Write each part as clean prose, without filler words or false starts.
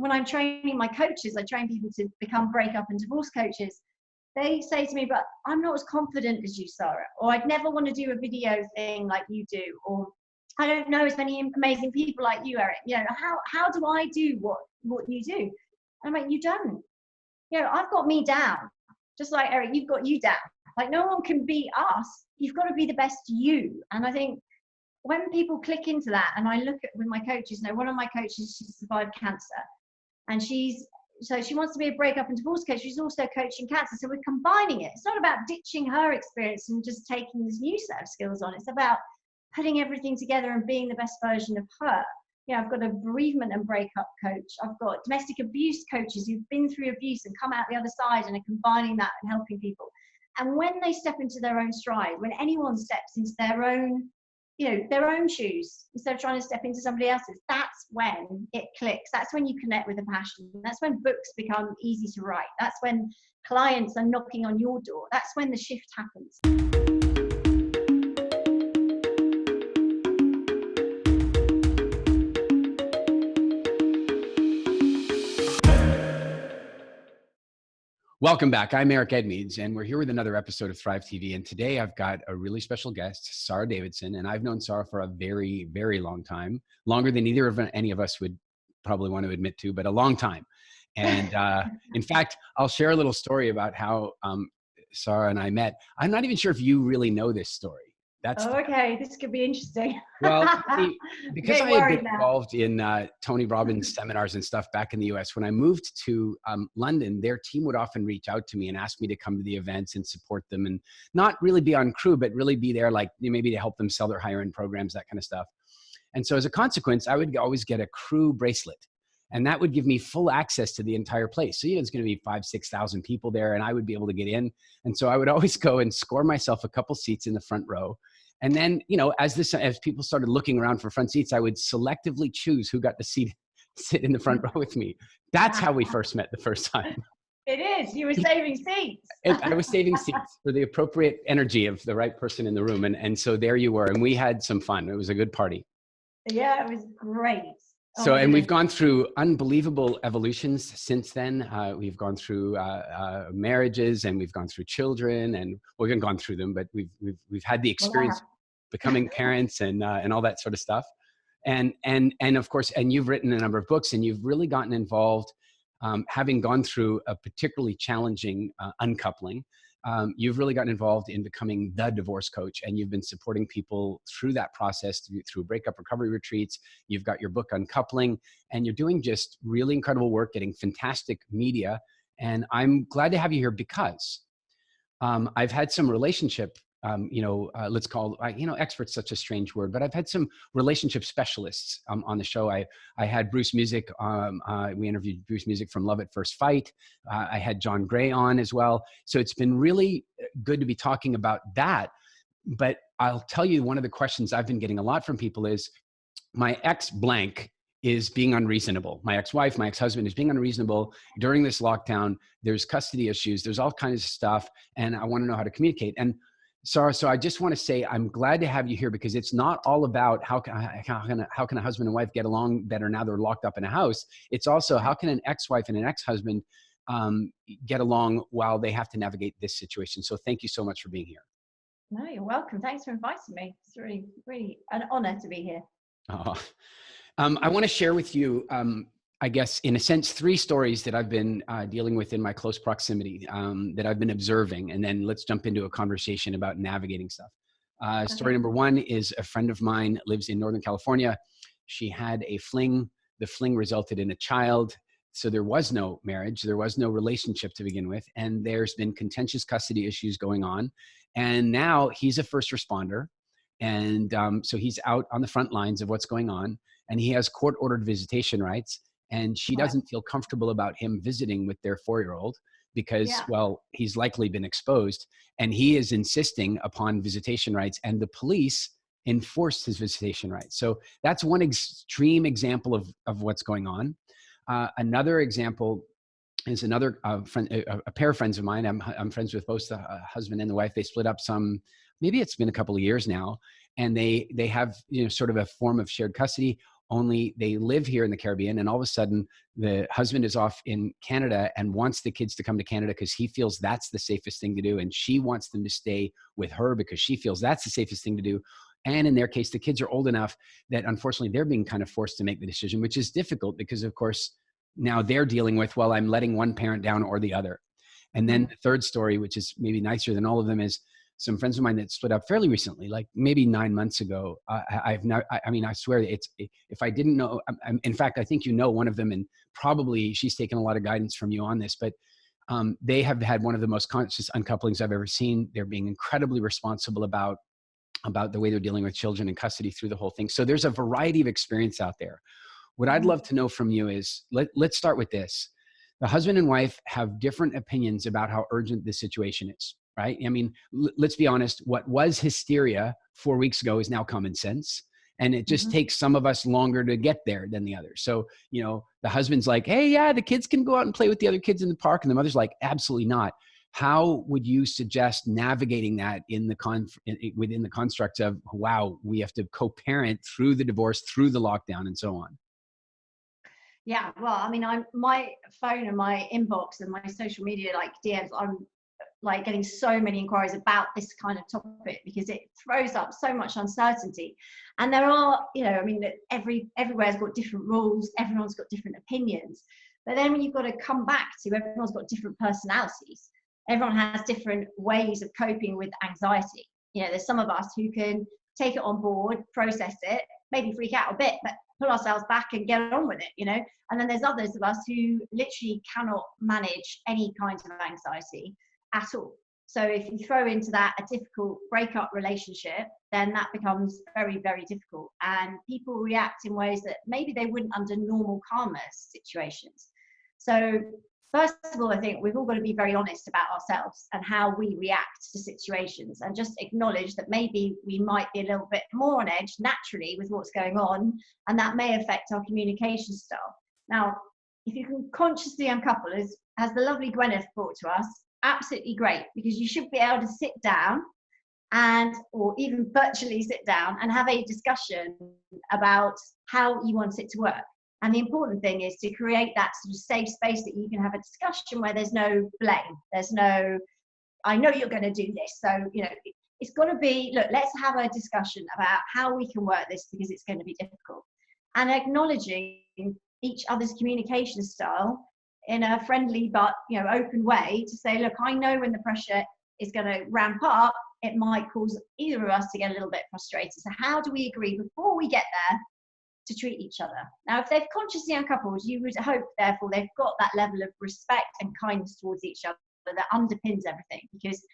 when I'm training my coaches, I train people to become breakup and divorce coaches. They say to me, but I'm not as confident as you, Sara, or I'd never want to do a video thing like you do, or I don't know as many amazing people like you, Eric. You know, how do I do what you do? And I'm like, you don't. You know, I've got me down, just like Eric, you've got you down. Like, no one can be us. You've got to be the best you. And I think when people click into that, and I look at with my coaches, now one of my coaches, she survived cancer, and she wants to be a breakup and divorce coach. She's also coaching cancer. So we're combining it. It's not about ditching her experience and just taking this new set of skills on. It's about putting everything together and being the best version of her. You know, I've got a bereavement and breakup coach. I've got domestic abuse coaches who've been through abuse and come out the other side and are combining that and helping people. And when they step into their own stride, when anyone steps into their own, you know, their own shoes, instead of trying to step into somebody else's, that's when it clicks. That's when you connect with a passion. That's when books become easy to write. That's when clients are knocking on your door. That's when the shift happens. Welcome back. I'm Eric Edmeades, and we're here with another episode of Thrive TV. And today I've got a really special guest, Sara Davison. And I've known Sara for a very, very long time, longer than any of us would probably want to admit to, but a long time. And in fact, I'll share a little story about how Sara and I met. I'm not even sure if you really know this story. Okay, this could be interesting. Well, because I had been involved in Tony Robbins seminars and stuff back in the US, when I moved to London, their team would often reach out to me and ask me to come to the events and support them, and not really be on crew, but really be there, like maybe to help them sell their higher end programs, that kind of stuff. And so as a consequence, I would always get a crew bracelet. And that would give me full access to the entire place. So, you know, it's going to be 5,000 to 6,000 people there, and I would be able to get in. And so I would always go and score myself a couple seats in the front row. And then, you know, as people started looking around for front seats, I would selectively choose who got to sit in the front row with me. That's how we first met the first time. It is. You were saving seats. I was saving seats for the appropriate energy of the right person in the room. And so there you were. And we had some fun. It was a good party. Yeah, it was great. So, and we've gone through unbelievable evolutions since then. We've gone through marriages, and we've gone through children, and we haven't gone through them, but we've had the experience of becoming parents and all that sort of stuff. And of course, and you've written a number of books, and you've really gotten involved, having gone through a particularly challenging uncoupling. You've really gotten involved in becoming the divorce coach, and you've been supporting people through that process through breakup recovery retreats. You've got your book Uncoupling, and you're doing just really incredible work, getting fantastic media. And I'm glad to have you here because I've had some relationship, let's call, expert's such a strange word, but I've had some relationship specialists on the show. I had Bruce Music. We interviewed Bruce Music from Love at First Fight. I had John Gray on as well. So it's been really good to be talking about that. But I'll tell you, one of the questions I've been getting a lot from people is, my ex blank is being unreasonable. My ex-wife, my ex-husband is being unreasonable during this lockdown. There's custody issues. There's all kinds of stuff. And I want to know how to communicate. And Sara, so I just want to say I'm glad to have you here, because it's not all about how can a husband and wife get along better now they're locked up in a house. It's also how can an ex-wife and an ex-husband get along while they have to navigate this situation. So thank you so much for being here. No, you're welcome. Thanks for inviting me. It's really, really an honor to be here. I want to share with you, I guess, in a sense, 3 stories that I've been dealing with in my close proximity that I've been observing. And then let's jump into a conversation about navigating stuff. Story number 1 is a friend of mine lives in Northern California. She had a fling. The fling resulted in a child. So there was no marriage. There was no relationship to begin with. And there's been contentious custody issues going on. And now he's a first responder. And so he's out on the front lines of what's going on. And he has court-ordered visitation rights. And she doesn't feel comfortable about him visiting with their 4-year-old because, well, he's likely been exposed. And he is insisting upon visitation rights. And the police enforced his visitation rights. So that's one extreme example of what's going on. Another example is another a pair of friends of mine. I'm friends with both the husband and the wife. They split up maybe it's been a couple of years now. And they have, sort of a form of shared custody. only they live here in the Caribbean, and all of a sudden the husband is off in Canada and wants the kids to come to Canada because he feels that's the safest thing to do, and she wants them to stay with her because she feels that's the safest thing to do. And in their case, the kids are old enough that unfortunately they're being kind of forced to make the decision, which is difficult because, of course, now they're dealing with, well, I'm letting one parent down or the other. And then the third story, which is maybe nicer than all of them, is some friends of mine that split up fairly recently, like maybe 9 months ago. I swear if I didn't know, in fact, I think you know one of them, and probably she's taken a lot of guidance from you on this, but they have had one of the most conscious uncouplings I've ever seen. They're being incredibly responsible about the way they're dealing with children in custody through the whole thing. So there's a variety of experience out there. What I'd love to know from you is, let's start with this. The husband and wife have different opinions about how urgent this situation is, right? I mean, let's be honest, what was hysteria 4 weeks ago is now common sense. And it just takes some of us longer to get there than the others. So, you know, the husband's like, hey, yeah, the kids can go out and play with the other kids in the park. And the mother's like, absolutely not. How would you suggest navigating that within the construct of, wow, we have to co-parent through the divorce, through the lockdown, and so on? Yeah, well, I mean, my phone and my inbox and my social media, like DMs, I'm like getting so many inquiries about this kind of topic because it throws up so much uncertainty. And there are, you know, I mean, everywhere's got different rules, everyone's got different opinions. But then when you've got to come back to, everyone's got different personalities. Everyone has different ways of coping with anxiety. You know, there's some of us who can take it on board, process it, maybe freak out a bit, but pull ourselves back and get on with it, you know. And then there's others of us who literally cannot manage any kind of anxiety at all. So if you throw into that a difficult breakup relationship, then that becomes very, very difficult. And people react in ways that maybe they wouldn't under normal calmer situations. So first of all, I think we've all got to be very honest about ourselves and how we react to situations, and just acknowledge that maybe we might be a little bit more on edge naturally with what's going on, and that may affect our communication style. Now, if you can consciously uncouple, as the lovely Gwyneth brought to us, absolutely great, because you should be able to sit down or even virtually sit down and have a discussion about how you want it to work. And the important thing is to create that sort of safe space that you can have a discussion where there's no blame. There's no, I know you're going to do this. So, you know, it's got to be, look, let's have a discussion about how we can work this because it's going to be difficult. And acknowledging each other's communication style in a friendly but, you know, open way to say, look, I know when the pressure is going to ramp up, it might cause either of us to get a little bit frustrated. So how do we agree before we get there to treat each other? Now, if they've consciously uncoupled, you would hope, therefore, they've got that level of respect and kindness towards each other that underpins everything, because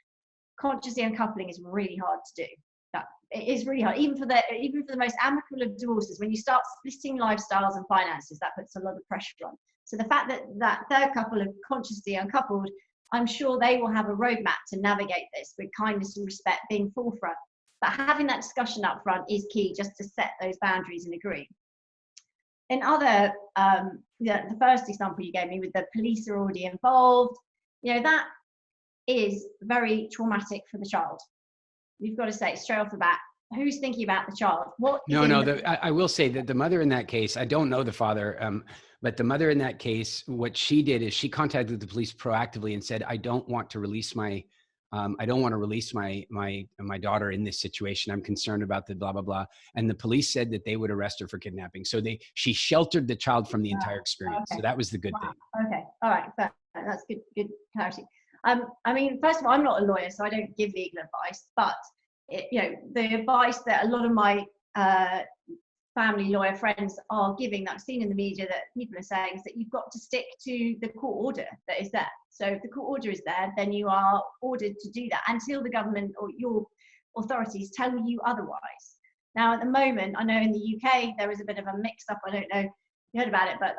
consciously uncoupling is really hard to do. It is really hard, even for the most amicable of divorces. When you start splitting lifestyles and finances, that puts a lot of pressure on. So the fact that that third couple have consciously uncoupled, I'm sure they will have a roadmap to navigate this with kindness and respect being forefront. But having that discussion up front is key, just to set those boundaries and agree. In other, the first example you gave me with the police are already involved, you know, that is very traumatic for the child. You've got to say straight off the bat, who's thinking about the child? I will say that the mother in that case, I don't know the father, but the mother in that case, what she did is she contacted the police proactively and said, I don't want to release my daughter in this situation. I'm concerned about the blah, blah, blah. And the police said that they would arrest her for kidnapping. So she sheltered the child from the entire experience. Okay. So that was the good thing. Okay. All right. Fair. That's good clarity. I mean, first of all, I'm not a lawyer, so I don't give legal advice, but you know, the advice that a lot of my family lawyer friends are giving, that I've seen in the media that people are saying, is that you've got to stick to the court order that is there. So if the court order is there, then you are ordered to do that until the government or your authorities tell you otherwise. Now, at the moment, I know in the UK, there is a bit of a mix-up. I don't know if you heard about it, but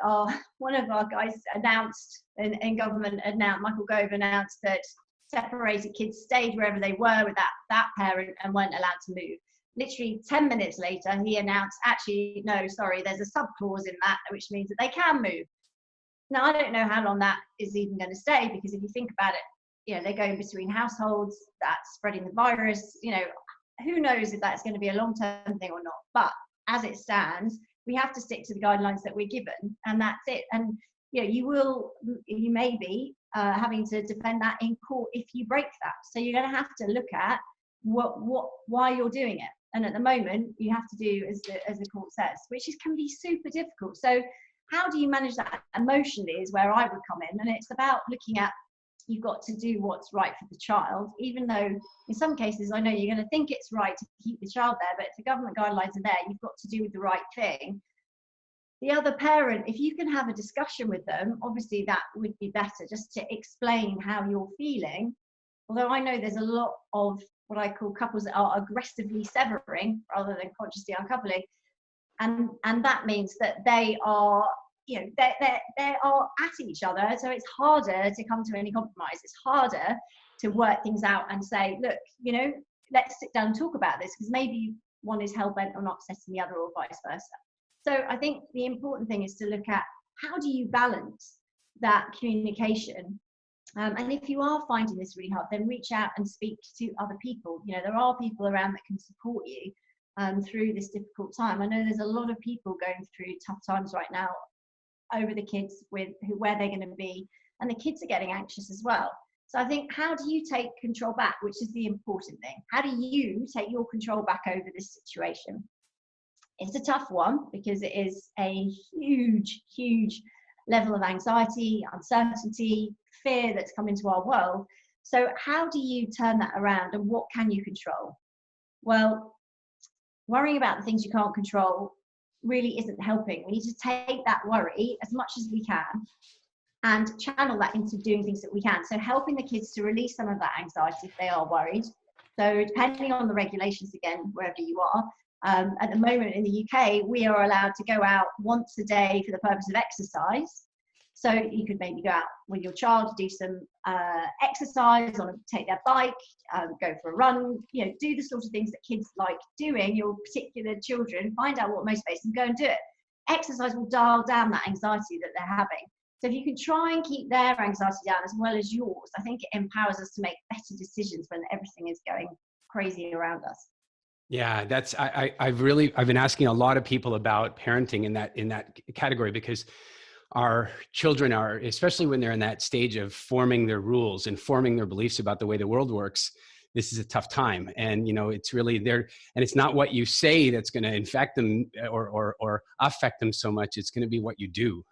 one of our guys announced, in government, Michael Gove announced that separated kids stayed wherever they were with that parent and weren't allowed to move. Literally 10 minutes later, he announced, actually, no, sorry, there's a sub-clause in that, which means that they can move. Now, I don't know how long that is even going to stay, because if you think about it, you know, they're going between households, that's spreading the virus, you know, who knows if that's going to be a long-term thing or not. But as it stands, we have to stick to the guidelines that we're given, and that's it. And you may be having to defend that in court if you break that. So you're going to have to look at why you're doing it. And at the moment, you have to do as the court says, which can be super difficult. So how do you manage that emotionally is where I would come in. And it's about looking at, you've got to do what's right for the child, even though in some cases, I know you're going to think it's right to keep the child there, but if the government guidelines are there, you've got to do the right thing. The other parent, if you can have a discussion with them, obviously that would be better, just to explain how you're feeling. Although I know there's a lot of what I call couples that are aggressively severing rather than consciously uncoupling. And that means that they are, they are at each other. So it's harder to come to any compromise. It's harder to work things out and say, look, let's sit down and talk about this, because maybe one is hell-bent on upsetting the other or vice versa. So I think the important thing is to look at, how do you balance that communication? And if you are finding this really hard, then reach out and speak to other people. There are people around that can support you through this difficult time. I know there's a lot of people going through tough times right now over the kids where they're going to be, and the kids are getting anxious as well. So I think, how do you take control back, which is the important thing? How do you take your control back over this situation? It's a tough one, because it is a huge, huge level of anxiety, uncertainty, fear that's come into our world. So how do you turn that around, and what can you control? Well, worrying about the things you can't control really isn't helping. We need to take that worry as much as we can and channel that into doing things that we can. So helping the kids to release some of that anxiety if they are worried. So depending on the regulations, again, wherever you are, at the moment in the UK, we are allowed to go out once a day for the purpose of exercise. So you could maybe go out with your child to do some exercise, or take their bike, go for a run, do the sort of things that kids like doing, your particular children, find out what motivates them, go and do it. Exercise will dial down that anxiety that they're having. So if you can try and keep their anxiety down as well as yours, I think it empowers us to make better decisions when everything is going crazy around us. Yeah, I've been asking a lot of people about parenting in that category, because our children are, especially when they're in that stage of forming their rules and forming their beliefs about the way the world works, this is a tough time. And, it's really there, and it's not what you say that's going to infect them or affect them so much. It's going to be what you do.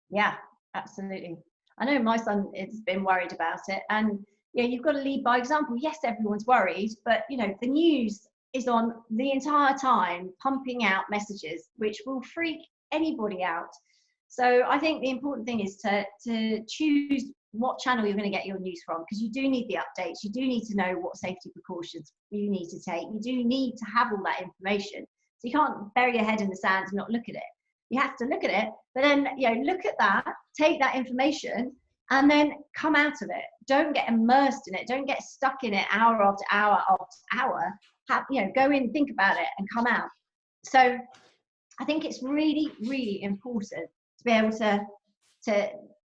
Yeah, absolutely. I know my son has been worried about it, and you've got to lead by example. Yes, everyone's worried, but the news is on the entire time, pumping out messages which will freak anybody out. So I think the important thing is to choose what channel you're going to get your news from, because you do need the updates. You do need to know what safety precautions you need to take. You do need to have all that information. So you can't bury your head in the sand and not look at it. You have to look at it, but then look at that, take that information, and then come out of it. Don't get immersed in it. Don't get stuck in it hour after hour after hour. Go in, think about it, and come out. So I think it's really, really important to be able to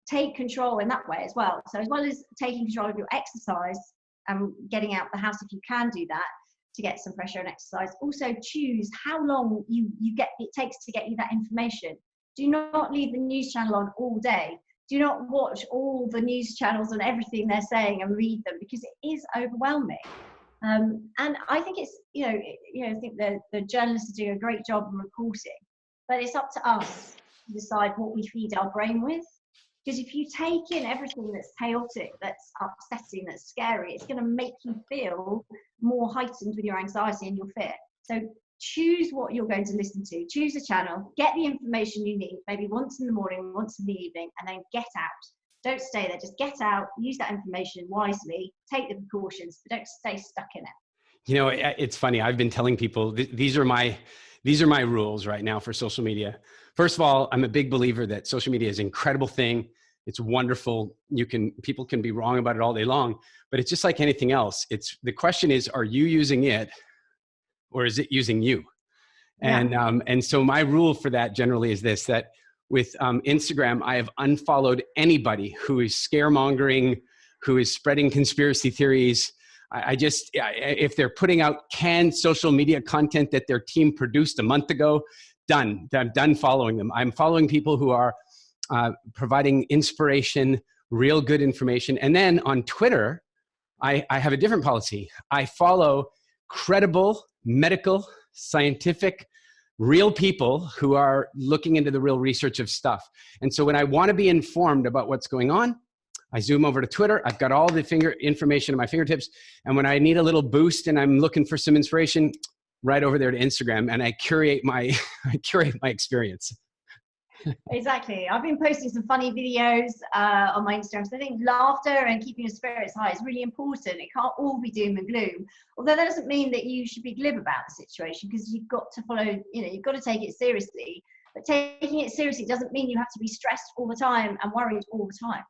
take control in that way as well. So as well as taking control of your exercise and getting out the house, if you can do that, to get some fresh air and exercise, also choose how long it takes to get you that information. Do not leave the news channel on all day. Do not watch all the news channels and everything they're saying and read them, because it is overwhelming. And I think it's, I think the journalists are doing a great job in reporting, but it's up to us to decide what we feed our brain with. Because if you take in everything that's chaotic, that's upsetting, that's scary, it's going to make you feel more heightened with your anxiety and your fear. So choose what you're going to listen to, choose a channel, get the information you need, maybe once in the morning, once in the evening, and then get out. Don't stay there, just get out, use that information wisely, take the precautions, but don't stay stuck in it. It's funny. I've been telling people these are my rules right now for social media. First of all, I'm a big believer that social media is an incredible thing. It's wonderful. People can be wrong about it all day long, but it's just like anything else. The question is, are you using it, or is it using you? Yeah. And so my rule for that generally is this, that with Instagram, I have unfollowed anybody who is scaremongering, who is spreading conspiracy theories. If they're putting out canned social media content that their team produced a month ago, done. I'm done following them. I'm following people who are providing inspiration, real good information. And then on Twitter, I have a different policy. I follow credible, medical, scientific, real people who are looking into the real research of stuff. And so when I want to be informed about what's going on, I zoom over to Twitter. I've got all the information at my fingertips. And when I need a little boost and I'm looking for some inspiration, right over there to Instagram, and I curate my experience. Exactly. I've been posting some funny videos on my Instagram. So I think laughter and keeping your spirits high is really important. It can't all be doom and gloom. Although that doesn't mean that you should be glib about the situation, because you've got to follow, you've got to take it seriously. But taking it seriously doesn't mean you have to be stressed all the time and worried all the time.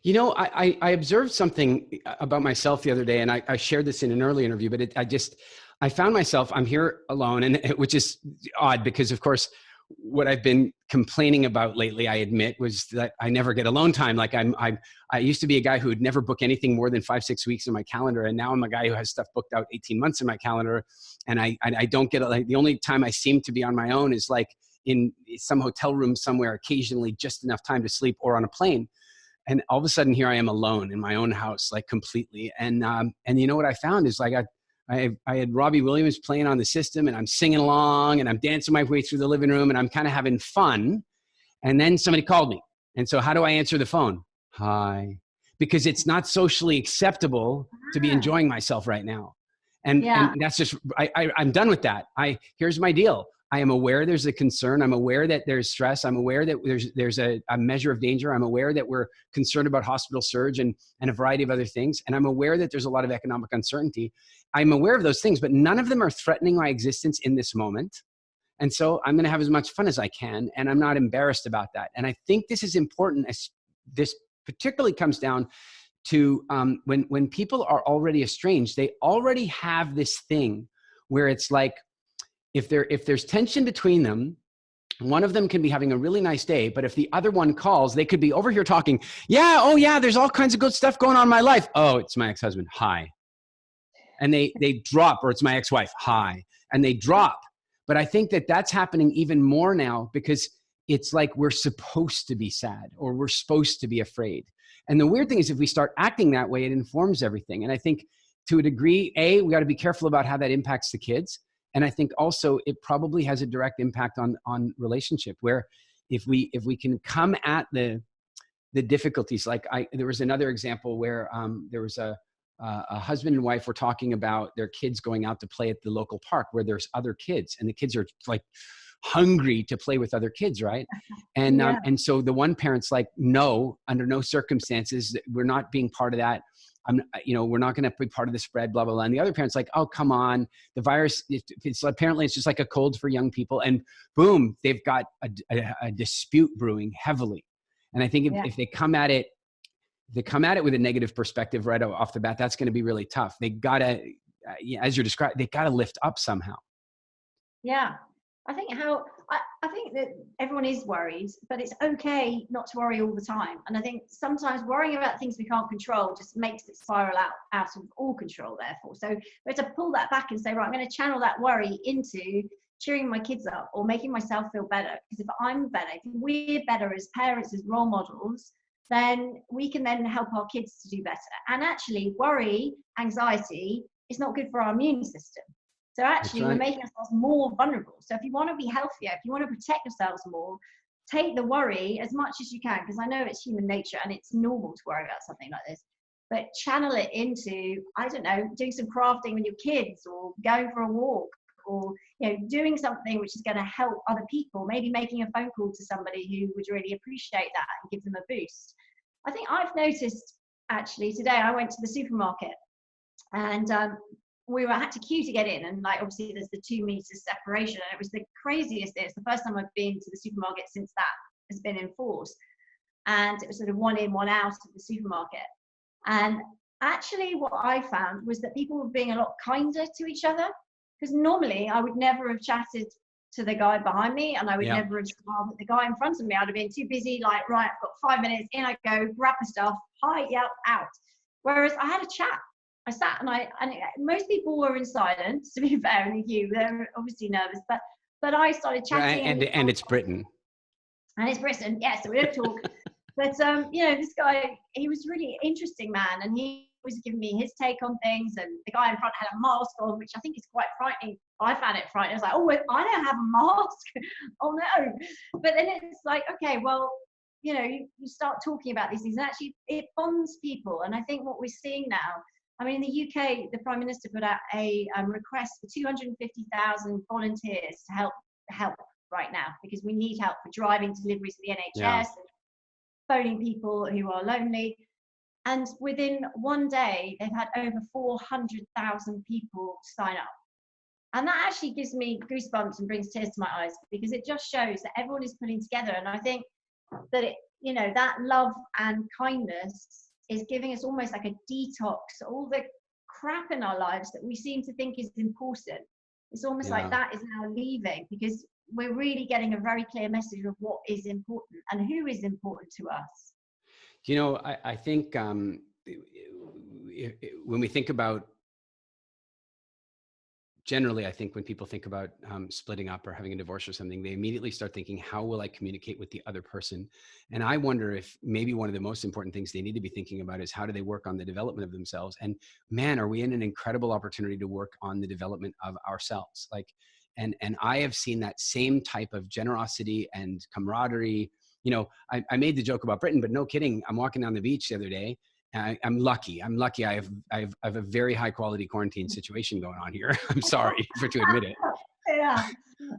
I observed something about myself the other day, and I shared this in an early interview, but I found myself, I'm here alone, and which is odd because, of course, what I've been complaining about lately, I admit, was that I never get alone time. Like I used to be a guy who would never book anything more than 5-6 weeks in my calendar. And now I'm a guy who has stuff booked out 18 months in my calendar. And I don't get it. Like the only time I seem to be on my own is like in some hotel room somewhere, occasionally just enough time to sleep, or on a plane. And all of a sudden here I am alone in my own house, like completely. And you know what I found is like, I had Robbie Williams playing on the system, and I'm singing along and I'm dancing my way through the living room and I'm kind of having fun. And then somebody called me. And so how do I answer the phone? Hi. Because it's not socially acceptable to be enjoying myself right now. And that's just, I'm done with that. Here's my deal. I am aware there's a concern. I'm aware that there's stress. I'm aware that there's a measure of danger. I'm aware that we're concerned about hospital surge and a variety of other things. And I'm aware that there's a lot of economic uncertainty. I'm aware of those things, but none of them are threatening my existence in this moment. And so I'm going to have as much fun as I can. And I'm not embarrassed about that. And I think this is important. This particularly comes down to when people are already estranged, they already have this thing where it's like, if there's tension between them, one of them can be having a really nice day, but if the other one calls, they could be over here talking, there's all kinds of good stuff going on in my life. Oh, it's my ex-husband. Hi. And they drop, or it's my ex-wife. Hi. And they drop. But I think that that's happening even more now because it's like we're supposed to be sad or we're supposed to be afraid. And the weird thing is if we start acting that way, it informs everything. And I think to a degree, we got to be careful about how that impacts the kids. And I think also it probably has a direct impact on relationship, where if we can come at the difficulties, like there was another example where there was a husband and wife were talking about their kids going out to play at the local park where there's other kids, and the kids are like hungry to play with other kids, right? And and so the one parent's like, no, under no circumstances, we're not being part of that. We're not going to be part of the spread, blah, blah, blah. And the other parent's like, oh, come on. The virus, apparently it's just like a cold for young people. And boom, they've got a dispute brewing heavily. And I think if they come at it, with a negative perspective right off the bat, that's going to be really tough. They got to, as you're describing, they got to lift up somehow. Yeah. I think that everyone is worried, but it's okay not to worry all the time. And I think sometimes worrying about things we can't control just makes it spiral out of all control, therefore. So we have to pull that back and say, right, I'm going to channel that worry into cheering my kids up or making myself feel better. Because if I'm better, if we're better as parents, as role models, then we can then help our kids to do better. And actually, worry, anxiety is not good for our immune system. So actually, we're making ourselves more vulnerable. So if you want to be healthier, if you want to protect yourselves more, take the worry as much as you can, because I know it's human nature and it's normal to worry about something like this. But channel it into, I don't know, doing some crafting with your kids, or going for a walk, or doing something which is going to help other people. Maybe making a phone call to somebody who would really appreciate that and give them a boost. I think I've noticed actually today I went to the supermarket and we had to queue to get in, and like obviously there's the 2 meters separation, and it was the craziest day. It's the first time I've been to the supermarket since that has been enforced, and it was sort of 1 in, 1 out of the supermarket. And actually what I found was that people were being a lot kinder to each other, because normally I would never have chatted to the guy behind me, and I would never have smiled at the guy in front of me. I'd have been too busy, like, right, I've got 5 minutes, in I go, grab the stuff, hi, yeah, out. Whereas I had a chat. I sat and most people were in silence, to be fair, in the queue. They're obviously nervous, but but I started chatting. And it's Britain. And it's Britain, yeah, so we don't talk. But, you know, this guy, he was a really interesting man, and he was giving me his take on things, and the guy in front had a mask on, which I think is quite frightening. I found it frightening. I was like, oh, I don't have a mask. Oh, no. But then it's like, okay, well, you know, you start talking about these things, and actually it bonds people. And I think what we're seeing now, I mean, in the UK, the Prime Minister put out a request for 250,000 volunteers to help right now, because we need help for driving deliveries to the NHS, and phoning people who are lonely. And within one day, they've had over 400,000 people sign up. And that actually gives me goosebumps and brings tears to my eyes, because it just shows that everyone is pulling together. And I think that you know, that love and kindness is giving us almost like a detox, all the crap in our lives that we seem to think is important. It's almost like that is now leaving, because we're really getting a very clear message of what is important and who is important to us. You know, I think when we think about, generally, I think when people think about splitting up or having a divorce or something, they immediately start thinking, how will I communicate with the other person? And I wonder if maybe one of the most important things they need to be thinking about is, how do they work on the development of themselves? And man, are we in an incredible opportunity to work on the development of ourselves. Like, and I have seen that same type of generosity and camaraderie. You know, I made the joke about Britain, but no kidding. I'm walking down the beach the other day. I'm lucky. I have a very high quality quarantine situation going on here. I'm sorry to admit it. Yeah.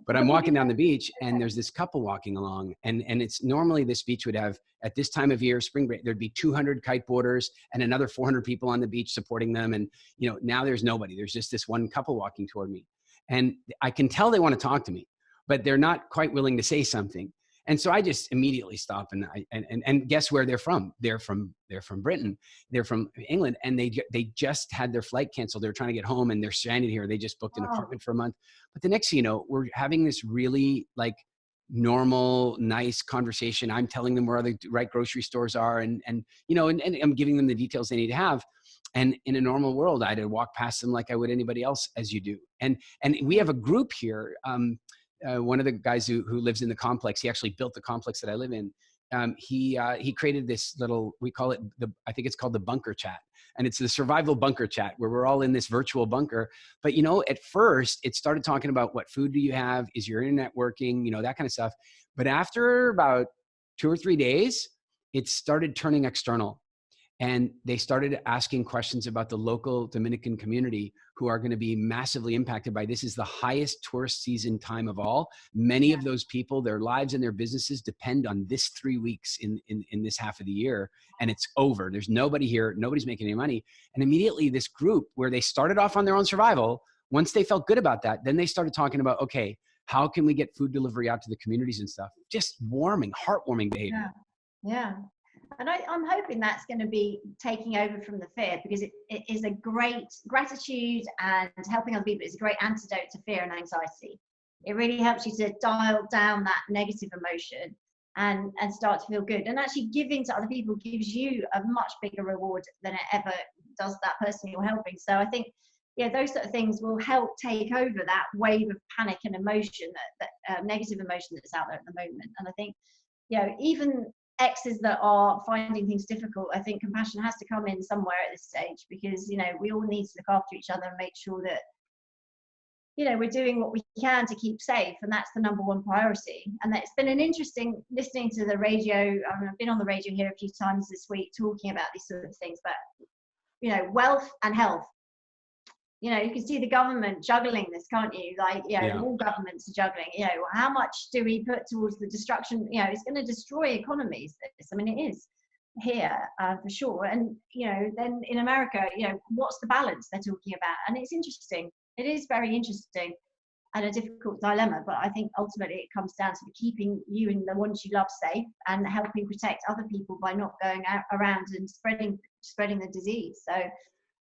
But I'm walking down the beach, and there's this couple walking along, and it's normally, this beach would have, at this time of year, spring break, there'd be 200 kiteboarders and another 400 people on the beach supporting them. And, you know, now there's nobody. There's just this one couple walking toward me, and I can tell they want to talk to me, but they're not quite willing to say something. And so I just immediately stop, and guess where they're from? They're from Britain. They're from England, and they just had their flight canceled. They're trying to get home, and they're stranded here. They just booked an apartment for a month. But the next thing you know, we're having this really like normal, nice conversation. I'm telling them where the right grocery stores are, and you know, and I'm giving them the details they need to have. And in a normal world, I'd walk past them like I would anybody else, as you do. And we have a group here. One of the guys who lives in the complex, he actually built the complex that I live in. He created this little, we call it I think it's called the bunker chat. And it's the survival bunker chat, where we're all in this virtual bunker. But, you know, at first it started talking about, what food do you have? Is your internet working? You know, that kind of stuff. But after about 2 or 3 days, it started turning external. And they started asking questions about the local Dominican community, who are going to be massively impacted by this. Is the highest tourist season time of all. Many of those people, their lives and their businesses depend on this 3 weeks in this half of the year. And it's over. There's nobody here. Nobody's making any money. And immediately this group, where they started off on their own survival, once they felt good about that, then they started talking about, okay, how can we get food delivery out to the communities and stuff? Just heartwarming behavior. Yeah. And I'm hoping that's going to be taking over from the fear, because it is a great gratitude, and helping other people is a great antidote to fear and anxiety. It really helps you to dial down that negative emotion and start to feel good. And actually giving to other people gives you a much bigger reward than it ever does that person you're helping. So I think, yeah, those sort of things will help take over that wave of panic and emotion, that negative emotion that's out there at the moment. And I think, you know, even exes that are finding things difficult, I think compassion has to come in somewhere at this stage, because, you know, we all need to look after each other and make sure that, you know, we're doing what we can to keep safe, and that's the number one priority. And it's been an interesting listening to the radio. I've been on the radio here a few times this week talking about these sort of things, but, you know, wealth and health. You know, you can see the government juggling this, can't you? Like, you know, all governments are juggling. You know, how much do we put towards the destruction? You know, it's going to destroy economies. I mean, it is here for sure. And, you know, then in America, you know, what's the balance they're talking about? And it's interesting. It is very interesting and a difficult dilemma. But I think ultimately it comes down to keeping you and the ones you love safe, and helping protect other people by not going out around and spreading the disease. So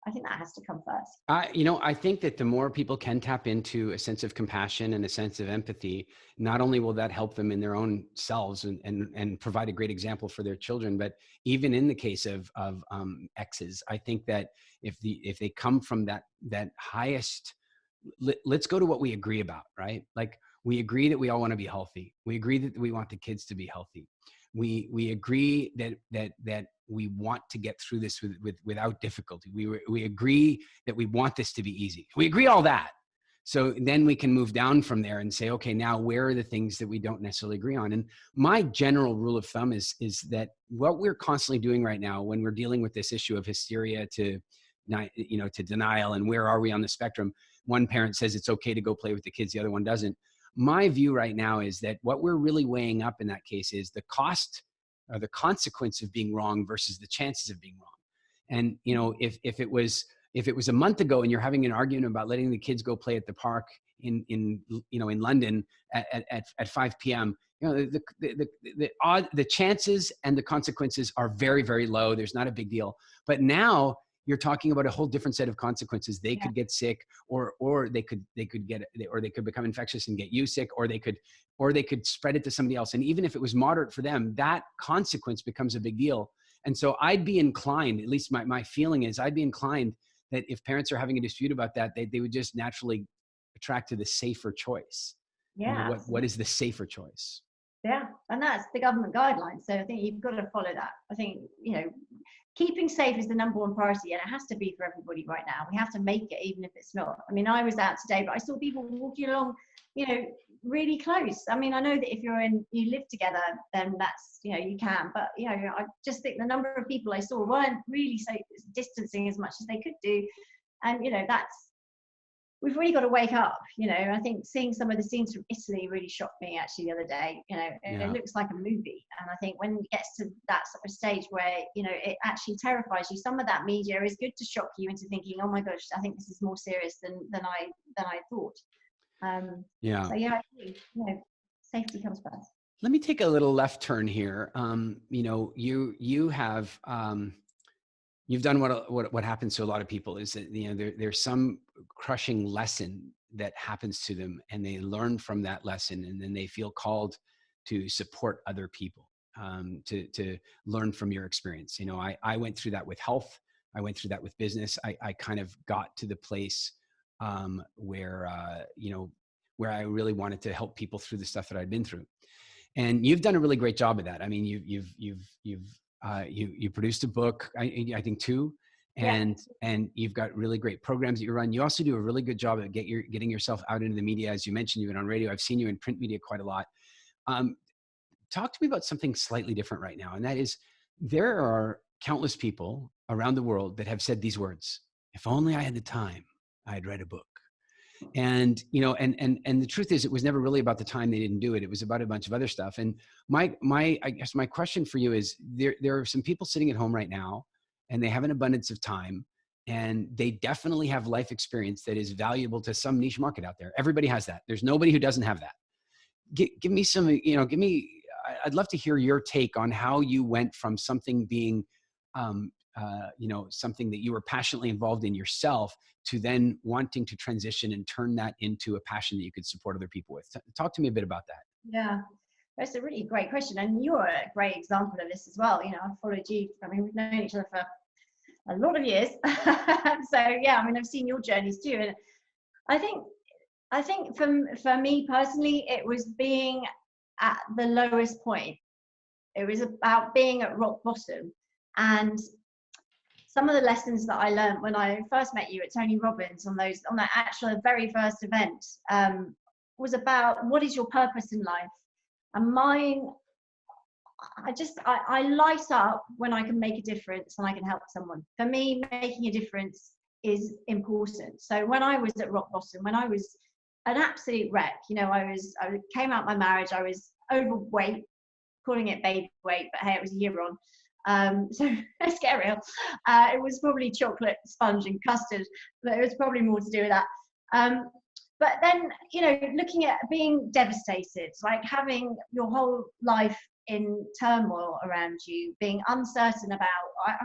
I think that has to come first. You know, I think that the more people can tap into a sense of compassion and a sense of empathy, not only will that help them in their own selves and provide a great example for their children, but even in the case of exes, I think that if they come from that highest, let's go to what we agree about, right? Like, We agree that we all want to be healthy. We agree that we want the kids to be healthy. We agree that we want to get through this without difficulty. We agree that we want this to be easy. We agree all that. So then we can move down from there and say, okay, now where are the things that we don't necessarily agree on? And my general rule of thumb is that what we're constantly doing right now when we're dealing with this issue of hysteria to denial, and where are we on the spectrum? One parent says it's okay to go play with the kids, the other one doesn't. My view right now is that what we're really weighing up in that case is the cost or the consequence of being wrong versus the chances of being wrong. And, if it was a month ago and you're having an argument about letting the kids go play at the park in London at 5 p.m., the chances and the consequences are very, very low. There's not a big deal. But now you're talking about a whole different set of consequences. They could get sick, or they could become infectious and get you sick, or they could spread it to somebody else. And even if it was moderate for them, that consequence becomes a big deal. And so I'd be inclined, at least my feeling is, I'd be inclined that if parents are having a dispute about that, they would just naturally attract to the safer choice. Yeah. What is the safer choice? Yeah, and that's the government guidelines. So I think you've got to follow that. I think, keeping safe is the number one priority, and it has to be for everybody right now. We have to make it, even if it's not. I mean, I was out today, but I saw people walking along, really close. I mean, I know that if you live together, then that's, you can. But, I just think the number of people I saw weren't really distancing as much as they could do. And, we've really got to wake up. I think seeing some of the scenes from Italy really shocked me actually the other day. It looks like a movie. And I think when it gets to that sort of stage where, it actually terrifies you, some of that media is good to shock you into thinking, oh my gosh, I think this is more serious than I thought. So yeah, safety comes first. Let me take a little left turn here. You have, you've done what happens to a lot of people is that, there's some crushing lesson that happens to them, and they learn from that lesson, and then they feel called to support other people, to learn from your experience. I went through that with health. I went through that with business. I kind of got to the place where I really wanted to help people through the stuff that I'd been through. And you've done a really great job of that. I mean, you produced a book, I think 2, and you've got really great programs that you run. You also do a really good job of getting yourself out into the media. As you mentioned, you've been on radio. I've seen you in print media quite a lot. Talk to me about something slightly different right now. And that is, there are countless people around the world that have said these words: if only I had the time, I'd write a book. And, and the truth is, it was never really about the time they didn't do it. It was about a bunch of other stuff. And I guess my question for you is, there are some people sitting at home right now, and they have an abundance of time, and they definitely have life experience that is valuable to some niche market out there. Everybody has that. There's nobody who doesn't have that. Give me some, I'd love to hear your take on how you went from something being, something that you were passionately involved in yourself, to then wanting to transition and turn that into a passion that you could support other people with. Talk to me a bit about that. Yeah, that's a really great question. And you're a great example of this as well. I've followed you. I mean, we've known each other for a lot of years. So yeah, I mean, I've seen your journeys too. And I think for me personally, it was being at the lowest point. It was about being at rock bottom. And some of the lessons that I learned when I first met you at Tony Robbins on that actual very first event was about, what is your purpose in life? And mine, I light up when I can make a difference and I can help someone. For me, making a difference is important. So when I was at rock bottom, when I was an absolute wreck, I came out my marriage, I was overweight, calling it baby weight, but hey, it was a year on. So let's get real. It was probably chocolate sponge and custard, but it was probably more to do with that. But then, looking at being devastated, like having your whole life in turmoil around you, being uncertain about, I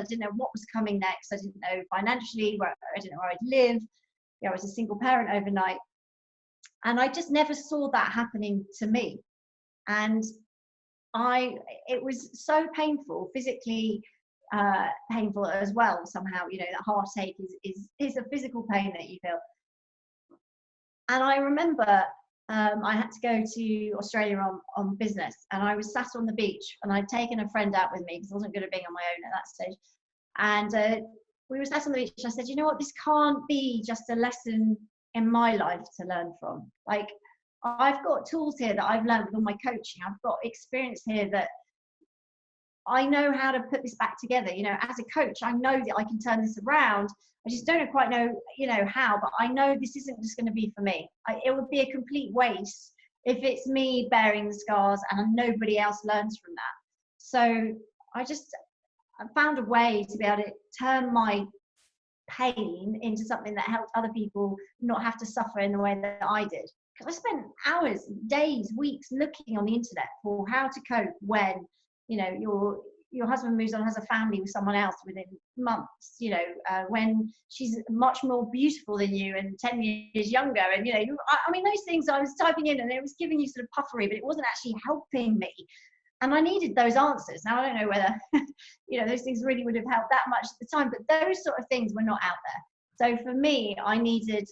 didn't know what was coming next. I didn't know financially, I didn't know where I'd live. I was a single parent overnight. And I just never saw that happening to me. And it was so painful, physically painful as well somehow. That heartache is a physical pain that you feel. And I remember I had to go to Australia on business, and I was sat on the beach, and I'd taken a friend out with me because I wasn't good at being on my own at that stage. And we were sat on the beach. I said, you know what, this can't be just a lesson in my life to learn from. Like, I've got tools here that I've learned with all my coaching. I've got experience here that I know how to put this back together. You know, as a coach, I know that I can turn this around. I just don't quite know, you know, how, but I know this isn't just going to be for me. It would be a complete waste if it's me bearing the scars and nobody else learns from that. So I found a way to be able to turn my pain into something that helped other people not have to suffer in the way that I did. Because I spent hours, days, weeks looking on the internet for how to cope when, you know, your husband moves on, has a family with someone else within months, you know, when she's much more beautiful than you and 10 years younger. And, you know, I mean, those things I was typing in and it was giving you sort of puffery, but it wasn't actually helping me. And I needed those answers. Now, I don't know whether, you know, those things really would have helped that much at the time, but those sort of things were not out there. So for me, I needed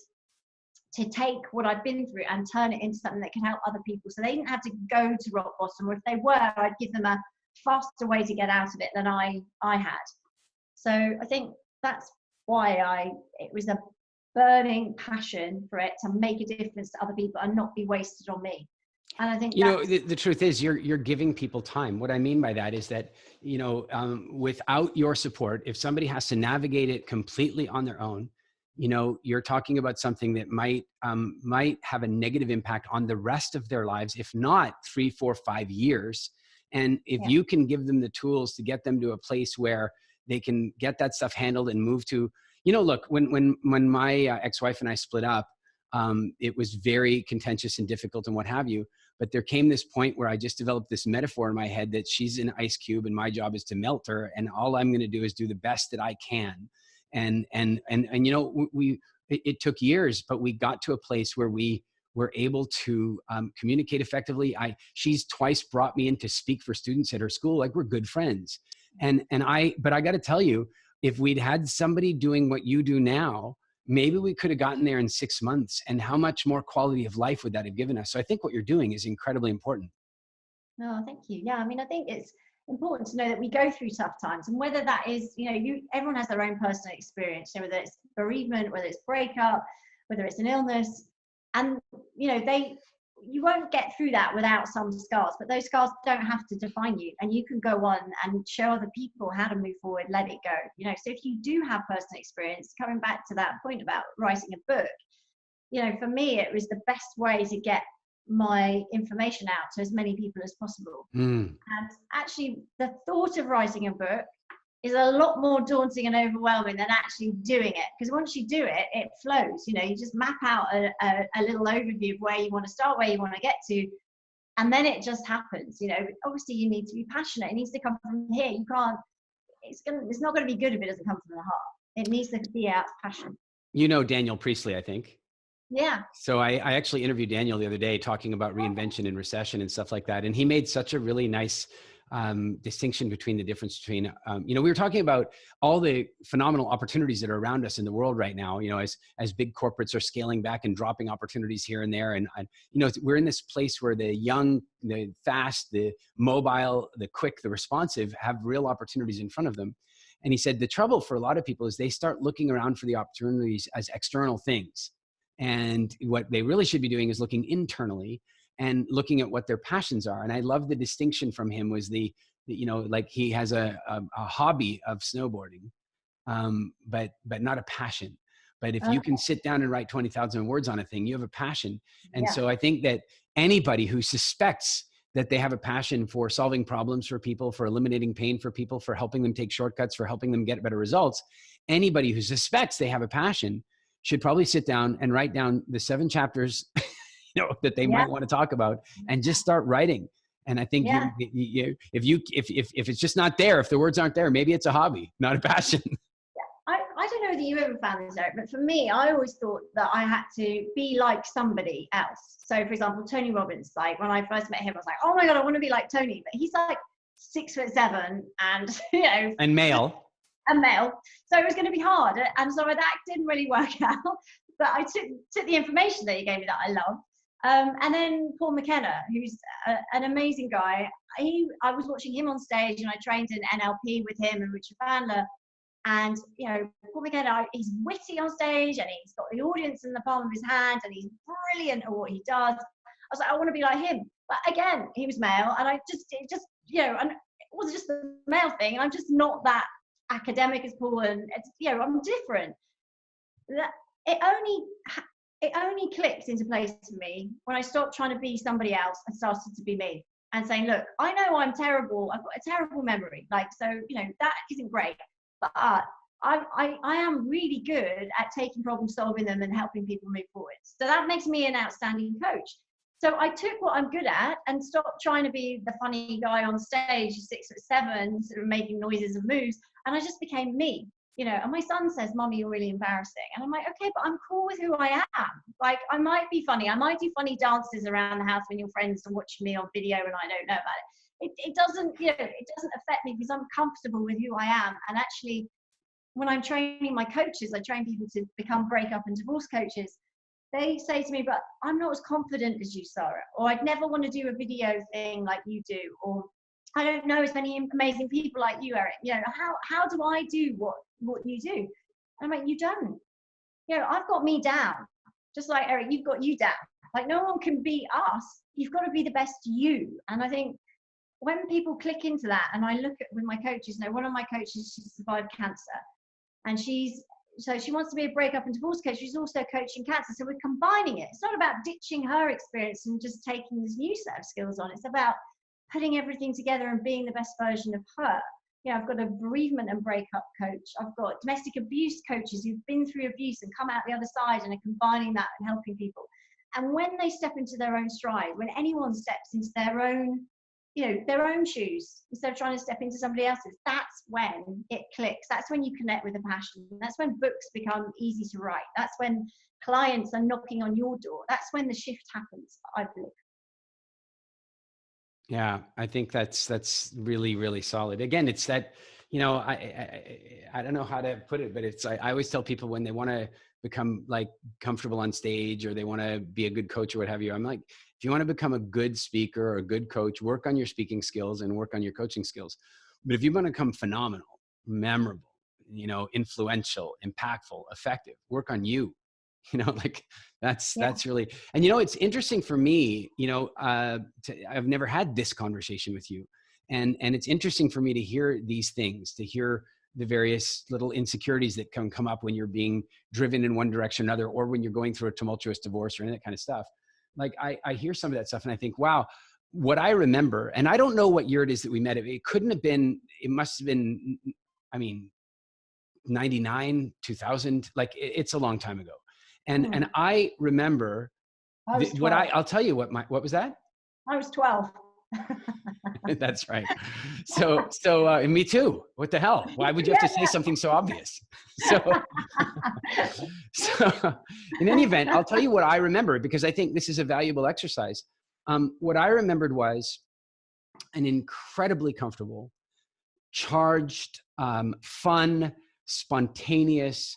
to take what I'd been through and turn it into something that could help other people. So they didn't have to go to rock bottom, or if they were, I'd give them a faster way to get out of it than I had. So I think that's why it was a burning passion for it to make a difference to other people and not be wasted on me. And I think, you know, the truth is you're giving people time. What I mean by that is that, you know, without your support, if somebody has to navigate it completely on their own, you know, you're talking about something that might have a negative impact on the rest of their lives, if not 3, 4, 5 years. And if you can give them the tools to get them to a place where they can get that stuff handled and move to, you know, look, when my ex-wife and I split up, it was very contentious and difficult and what have you. But there came this point where I just developed this metaphor in my head that she's an ice cube and my job is to melt her. And all I'm going to do is do the best that I can. And you know, it took years, but we got to a place where we were able to communicate effectively. She's twice brought me in to speak for students at her school. Like, we're good friends. But I got to tell you, if we'd had somebody doing what you do now, maybe we could have gotten there in 6 months, and how much more quality of life would that have given us? So I think what you're doing is incredibly important. No, thank you. Yeah, I mean, I think it's important to know that we go through tough times, and whether that is, you know, everyone has their own personal experience. So whether it's bereavement, whether it's breakup, whether it's an illness, and, you know, you won't get through that without some scars, but those scars don't have to define you, and you can go on and show other people how to move forward, let it go. You know, so if you do have personal experience, coming back to that point about writing a book, you know, for me, it was the best way to get my information out to as many people as possible. And actually, the thought of writing a book is a lot more daunting and overwhelming than actually doing it, because once you do it, it flows. You know, you just map out a little overview of where you want to start, where you want to get to, and then it just happens. You know, obviously you need to be passionate. It needs to come from here. You can't, it's not going to be good if it doesn't come from the heart. It needs to be out of passion. You know Daniel Priestley, I think. Yeah. So I actually interviewed Daniel the other day talking about reinvention and recession and stuff like that. And he made such a really nice distinction between the difference between, you know, we were talking about all the phenomenal opportunities that are around us in the world right now, you know, as big corporates are scaling back and dropping opportunities here and there. And you know, we're in this place where the young, the fast, the mobile, the quick, the responsive have real opportunities in front of them. And he said, the trouble for a lot of people is they start looking around for the opportunities as external things. And what they really should be doing is looking internally and looking at what their passions are. And I love the distinction from him was the you know, like he has a hobby of snowboarding, but not a passion. But if you can sit down and write 20,000 words on a thing, you have a passion. And so I think that anybody who suspects that they have a passion for solving problems for people, for eliminating pain for people, for helping them take shortcuts, for helping them get better results, anybody who suspects they have a passion should probably sit down and write down the 7 chapters you know, that they might want to talk about, and just start writing. And I think if it's just not there, if the words aren't there, maybe it's a hobby, not a passion. I don't know whether you ever found this, Eric, but for me, I always thought that I had to be like somebody else. So, for example, Tony Robbins, like when I first met him, I was like, oh my God, I want to be like Tony. But he's like 6'7" and, you know. And male. And male. So it was going to be hard. And so that didn't really work out. But I took the information that he gave me that I loved. And then Paul Mckenna, who's an amazing guy. I was watching him on stage, and I trained in NLP with him and Richard Bandler. And Paul Mckenna, he's witty on stage, and he's got the audience in the palm of his hand, and he's brilliant at what he does. I was like, I want to be like him. But again, he was male, and and it wasn't just the male thing. I'm just not that academic as Paul, and I'm different. It only clicked into place for me when I stopped trying to be somebody else and started to be me, and saying, look, I know I'm terrible. I've got a terrible memory. That isn't great, but I am really good at taking problem, solving them, and helping people move forward. So that makes me an outstanding coach. So I took what I'm good at and stopped trying to be the funny guy on stage, 6'7", sort of making noises and moves, and I just became me. And my son says, Mommy, you're really embarrassing. And I'm like, okay, but I'm cool with who I am. Like, I might be funny. I might do funny dances around the house when your friends are watching me on video and I don't know about it. It doesn't affect me because I'm comfortable with who I am. And actually, when I'm training my coaches, I train people to become breakup and divorce coaches. They say to me, but I'm not as confident as you, Sara, or I'd never want to do a video thing like you do, or I don't know as many amazing people like you, Eric. How do I do what you do? And I'm like, you don't. I've got me down. Just like Eric, you've got you down. Like, no one can be us. You've got to be the best you. And I think when people click into that, and I look at with my coaches, one of my coaches, she survived cancer, and she wants to be a breakup and divorce coach. She's also coaching cancer. So we're combining it. It's not about ditching her experience and just taking this new set of skills on. It's about putting everything together and being the best version of her. I've got a bereavement and breakup coach. I've got domestic abuse coaches who've been through abuse and come out the other side and are combining that and helping people. And when they step into their own stride, when anyone steps into their own shoes, instead of trying to step into somebody else's, that's when it clicks. That's when you connect with a passion. That's when books become easy to write. That's when clients are knocking on your door. That's when the shift happens, I believe. Yeah, I think that's really, really solid. Again, it's that, I don't know how to put it, but it's, I always tell people when they want to become like comfortable on stage, or they want to be a good coach or what have you, I'm like, if you want to become a good speaker or a good coach, work on your speaking skills and work on your coaching skills. But if you want to become phenomenal, memorable, influential, impactful, effective, work on you. That's really, and it's interesting for me, I've never had this conversation with you, and it's interesting for me to hear these things, to hear the various little insecurities that can come up when you're being driven in one direction or another, or when you're going through a tumultuous divorce or any of that kind of stuff. Like I hear some of that stuff and I think, wow, what I remember, and I don't know what year it is that we met. It couldn't have been, it must have been, 99, 2000, like it's a long time ago. And I remember I'll tell you what was that? I was 12. That's right. So me too. What the hell? Why would you have to say something so obvious? So in any event, I'll tell you what I remember, because I think this is a valuable exercise. What I remembered was an incredibly comfortable, charged, fun, spontaneous,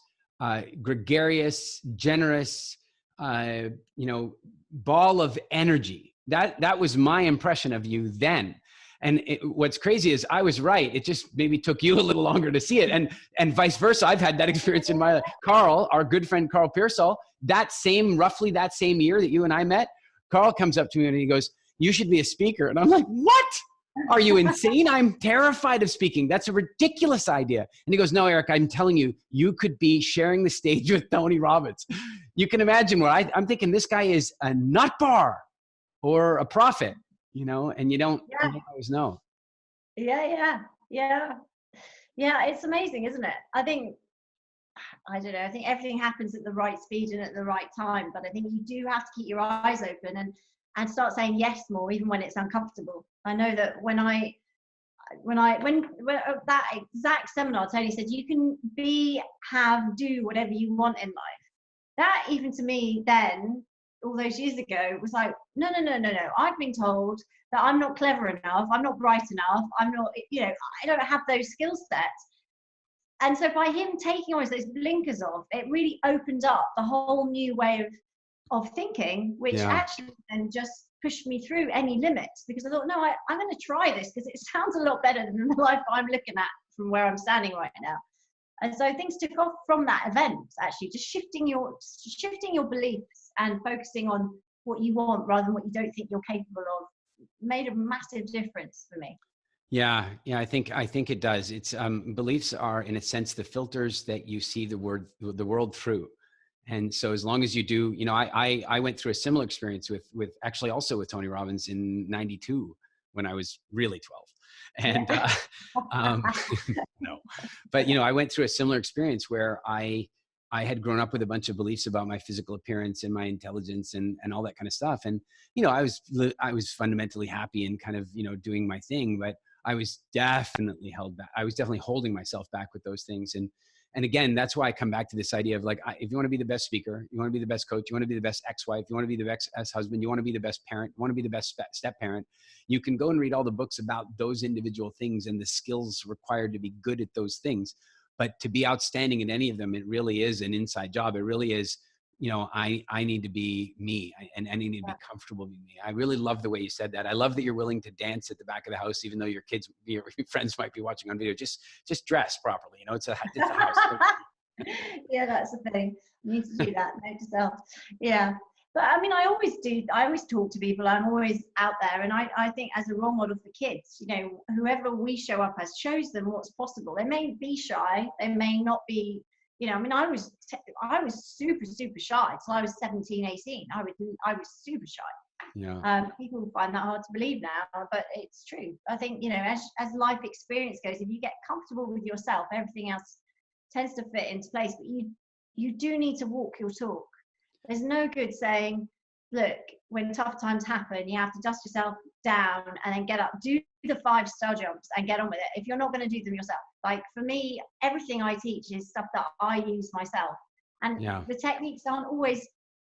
gregarious, generous, ball of energy. That was my impression of you then. And what's crazy is I was right. It just maybe took you a little longer to see it. And vice versa. I've had that experience in my life. Carl, our good friend, Carl Pearsall, roughly that same year that you and I met, Carl comes up to me and he goes, you should be a speaker. And I'm like, what? Are you insane? I'm terrified of speaking. That's a ridiculous idea. And he goes, no, Eric, I'm telling you, you could be sharing the stage with Tony Robbins. You can imagine what I'm thinking. This guy is a nut bar or a prophet, and you don't always know. Yeah. It's amazing, isn't it? I think everything happens at the right speed and at the right time, but I think you do have to keep your eyes open and start saying yes more, even when it's uncomfortable. I know that when that exact seminar, Tony said, you can do whatever you want in life. That even to me then, all those years ago, was like, no. I've been told that I'm not clever enough, I'm not bright enough, I'm not, I don't have those skill sets. And so by him taking always those blinkers off, it really opened up the whole new way of thinking, which Yeah. actually then just pushed me through any limits, because I thought, no, I'm going to try this because it sounds a lot better than the life I'm looking at from where I'm standing right now. And so things took off from that event, actually, just shifting your beliefs and focusing on what you want rather than what you don't think you're capable of made a massive difference for me. Yeah, I think it does. It's beliefs are, in a sense, the filters that you see the world through. And so as long as you do, I went through a similar experience with actually also with Tony Robbins in '92 when I was really 12. And no, but I went through a similar experience where I had grown up with a bunch of beliefs about my physical appearance and my intelligence and all that kind of stuff. And I was fundamentally happy and kind of doing my thing, but I was definitely held back. I was definitely holding myself back with those things. And again, that's why I come back to this idea of like, if you want to be the best speaker, you want to be the best coach, you want to be the best ex-wife, you want to be the best husband, you want to be the best parent, you want to be the best step parent, you can go and read all the books about those individual things and the skills required to be good at those things. But to be outstanding at any of them, it really is an inside job. It really is, I need to be me, and I need to be comfortable being me. I really love the way you said that. I love that you're willing to dance at the back of the house, even though your kids, your friends might be watching on video. Just dress properly. It's a house. Yeah, that's the thing. You need to do that. Note to self. Yeah. But I mean, I always talk to people. I'm always out there. And I think as a role model for kids, whoever we show up as shows them what's possible. They may be shy. They may not be, I mean, I was super, super shy until I was 17, 18. I was super shy. Yeah. People find that hard to believe now, but it's true. I think, as life experience goes, if you get comfortable with yourself, everything else tends to fit into place. But you do need to walk your talk. There's no good saying, look, when tough times happen, you have to dust yourself down and then get up, do the 5-star jumps and get on with it if you're not going to do them yourself. Like for me, everything I teach is stuff that I use myself. And the techniques aren't always,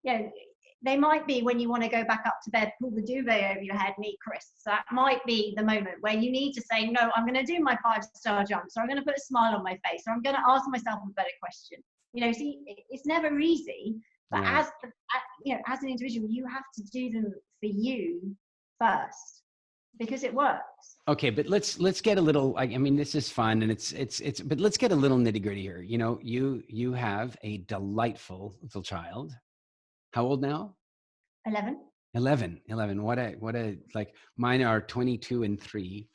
they might be when you want to go back up to bed, pull the duvet over your head and eat crisps. That might be the moment where you need to say, no, I'm going to do my 5-star jumps, or I'm going to put a smile on my face, or I'm going to ask myself a better question. See, it's never easy. But as an individual, you have to do them for you first because it works. Okay, but let's get a little. I mean, this is fun, and it's. But let's get a little nitty gritty here. You have a delightful little child. How old now? 11. 11. What a like. Mine are 22 and 3,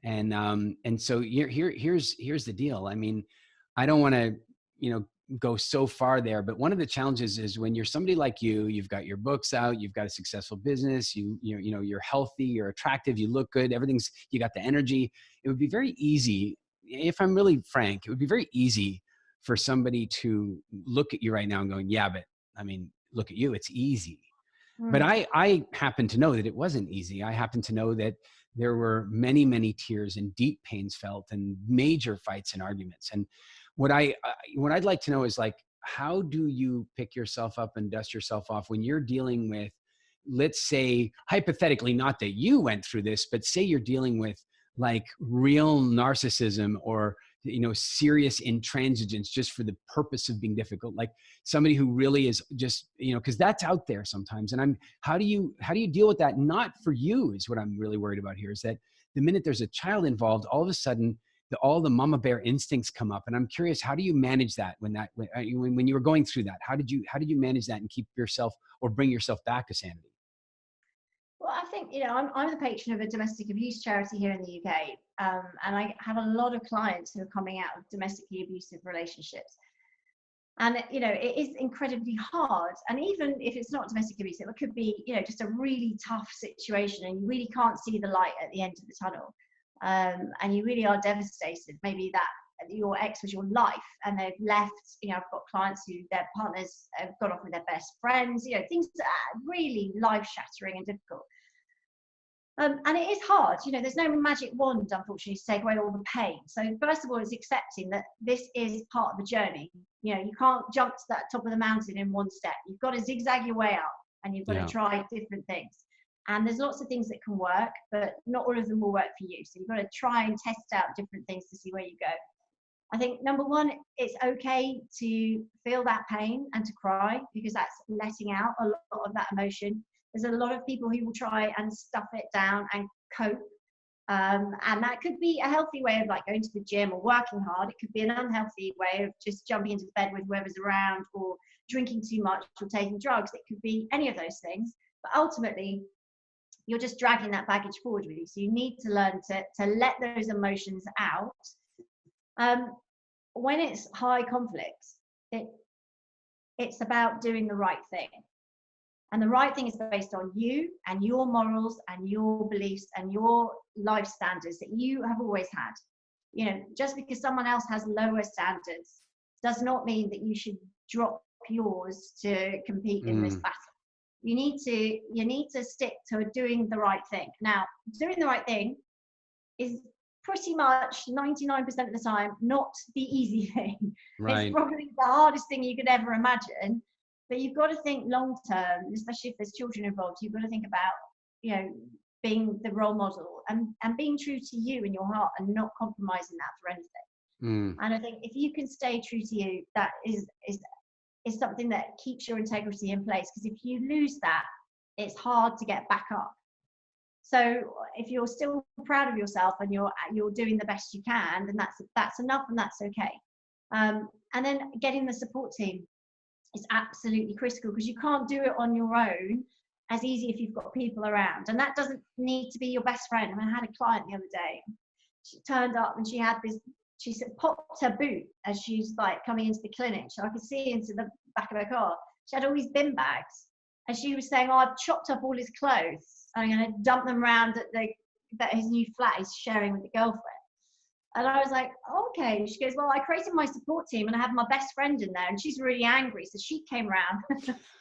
and so here's the deal. I mean, I don't want to go so far there, but one of the challenges is when you're somebody like you've got your books out, you've got a successful business, you're healthy, you're attractive, you look good, you got the energy. It would be very easy, if I'm really frank, it would be very easy for somebody to look at you right now and going, yeah, but I mean, look at you, it's easy. But I happen to know that it wasn't easy. I happen to know that there were many, many tears and deep pains felt and major fights and arguments. And what I'd like to know is, like, how do you pick yourself up and dust yourself off when you're dealing with, let's say, hypothetically, not that you went through this, but say you're dealing with like real narcissism or serious intransigence just for the purpose of being difficult, like somebody who really is just, because that's out there sometimes. And how do you deal with that? Not for you is what I'm really worried about here, is that the minute there's a child involved, all of a sudden all the mama bear instincts come up. And I'm curious, how do you manage that when you were going through that? How did you manage that and keep yourself or bring yourself back to sanity? Well, I think, I'm the patron of a domestic abuse charity here in the UK. And I have a lot of clients who are coming out of domestically abusive relationships. And, it is incredibly hard. And even if it's not domestic abuse, it could be, just a really tough situation and you really can't see the light at the end of the tunnel. And you really are devastated. Maybe that your ex was your life and they've left. I've got clients who their partners have gone off with their best friends, things that are really life-shattering and difficult. And it is hard. There's no magic wand, unfortunately, to take away all the pain. So first of all, it's accepting that this is part of the journey. You can't jump to that top of the mountain in one step. You've got to zigzag your way up and you've got to try different things. And there's lots of things that can work, but not all of them will work for you. So you've got to try and test out different things to see where you go. I think number one, it's okay to feel that pain and to cry, because that's letting out a lot of that emotion. There's a lot of people who will try and stuff it down and cope. And that could be a healthy way of like going to the gym or working hard. It could be an unhealthy way of just jumping into bed with whoever's around, or drinking too much, or taking drugs. It could be any of those things. But ultimately, you're just dragging that baggage forward with you. So you need to learn to let those emotions out. When it's high conflict, it's about doing the right thing. And the right thing is based on you and your morals and your beliefs and your life standards that you have always had. You know, just because someone else has lower standards does not mean that you should drop yours to compete in this battle. You need to stick to doing the right thing. Now, doing the right thing is pretty much 99% of the time not the easy thing. Right. It's probably the hardest thing you could ever imagine. But you've got to think long term, especially if there's children involved. You've got to think about, you know, being the role model and being true to you in your heart and not compromising that for anything. And I think if you can stay true to you, that is something that keeps your integrity in place. Because if you lose that, it's hard to get back up. So if you're still proud of yourself and you're doing the best you can, then that's enough, and that's okay. And then getting the support team is absolutely critical, because you can't do it on your own as easy if you've got people around. And that doesn't need to be your best friend. I mean, I had a client the other day. She turned up and she said, popped her boot as she's like coming into the clinic, so I could see into the back of her car. She had all these bin bags, and she was saying, "Oh, I've chopped up all his clothes. I'm going to dump them around at his new flat he's sharing with the girlfriend." And I was like, okay. She goes, "Well, I created my support team and I have my best friend in there, and she's really angry, so she came around."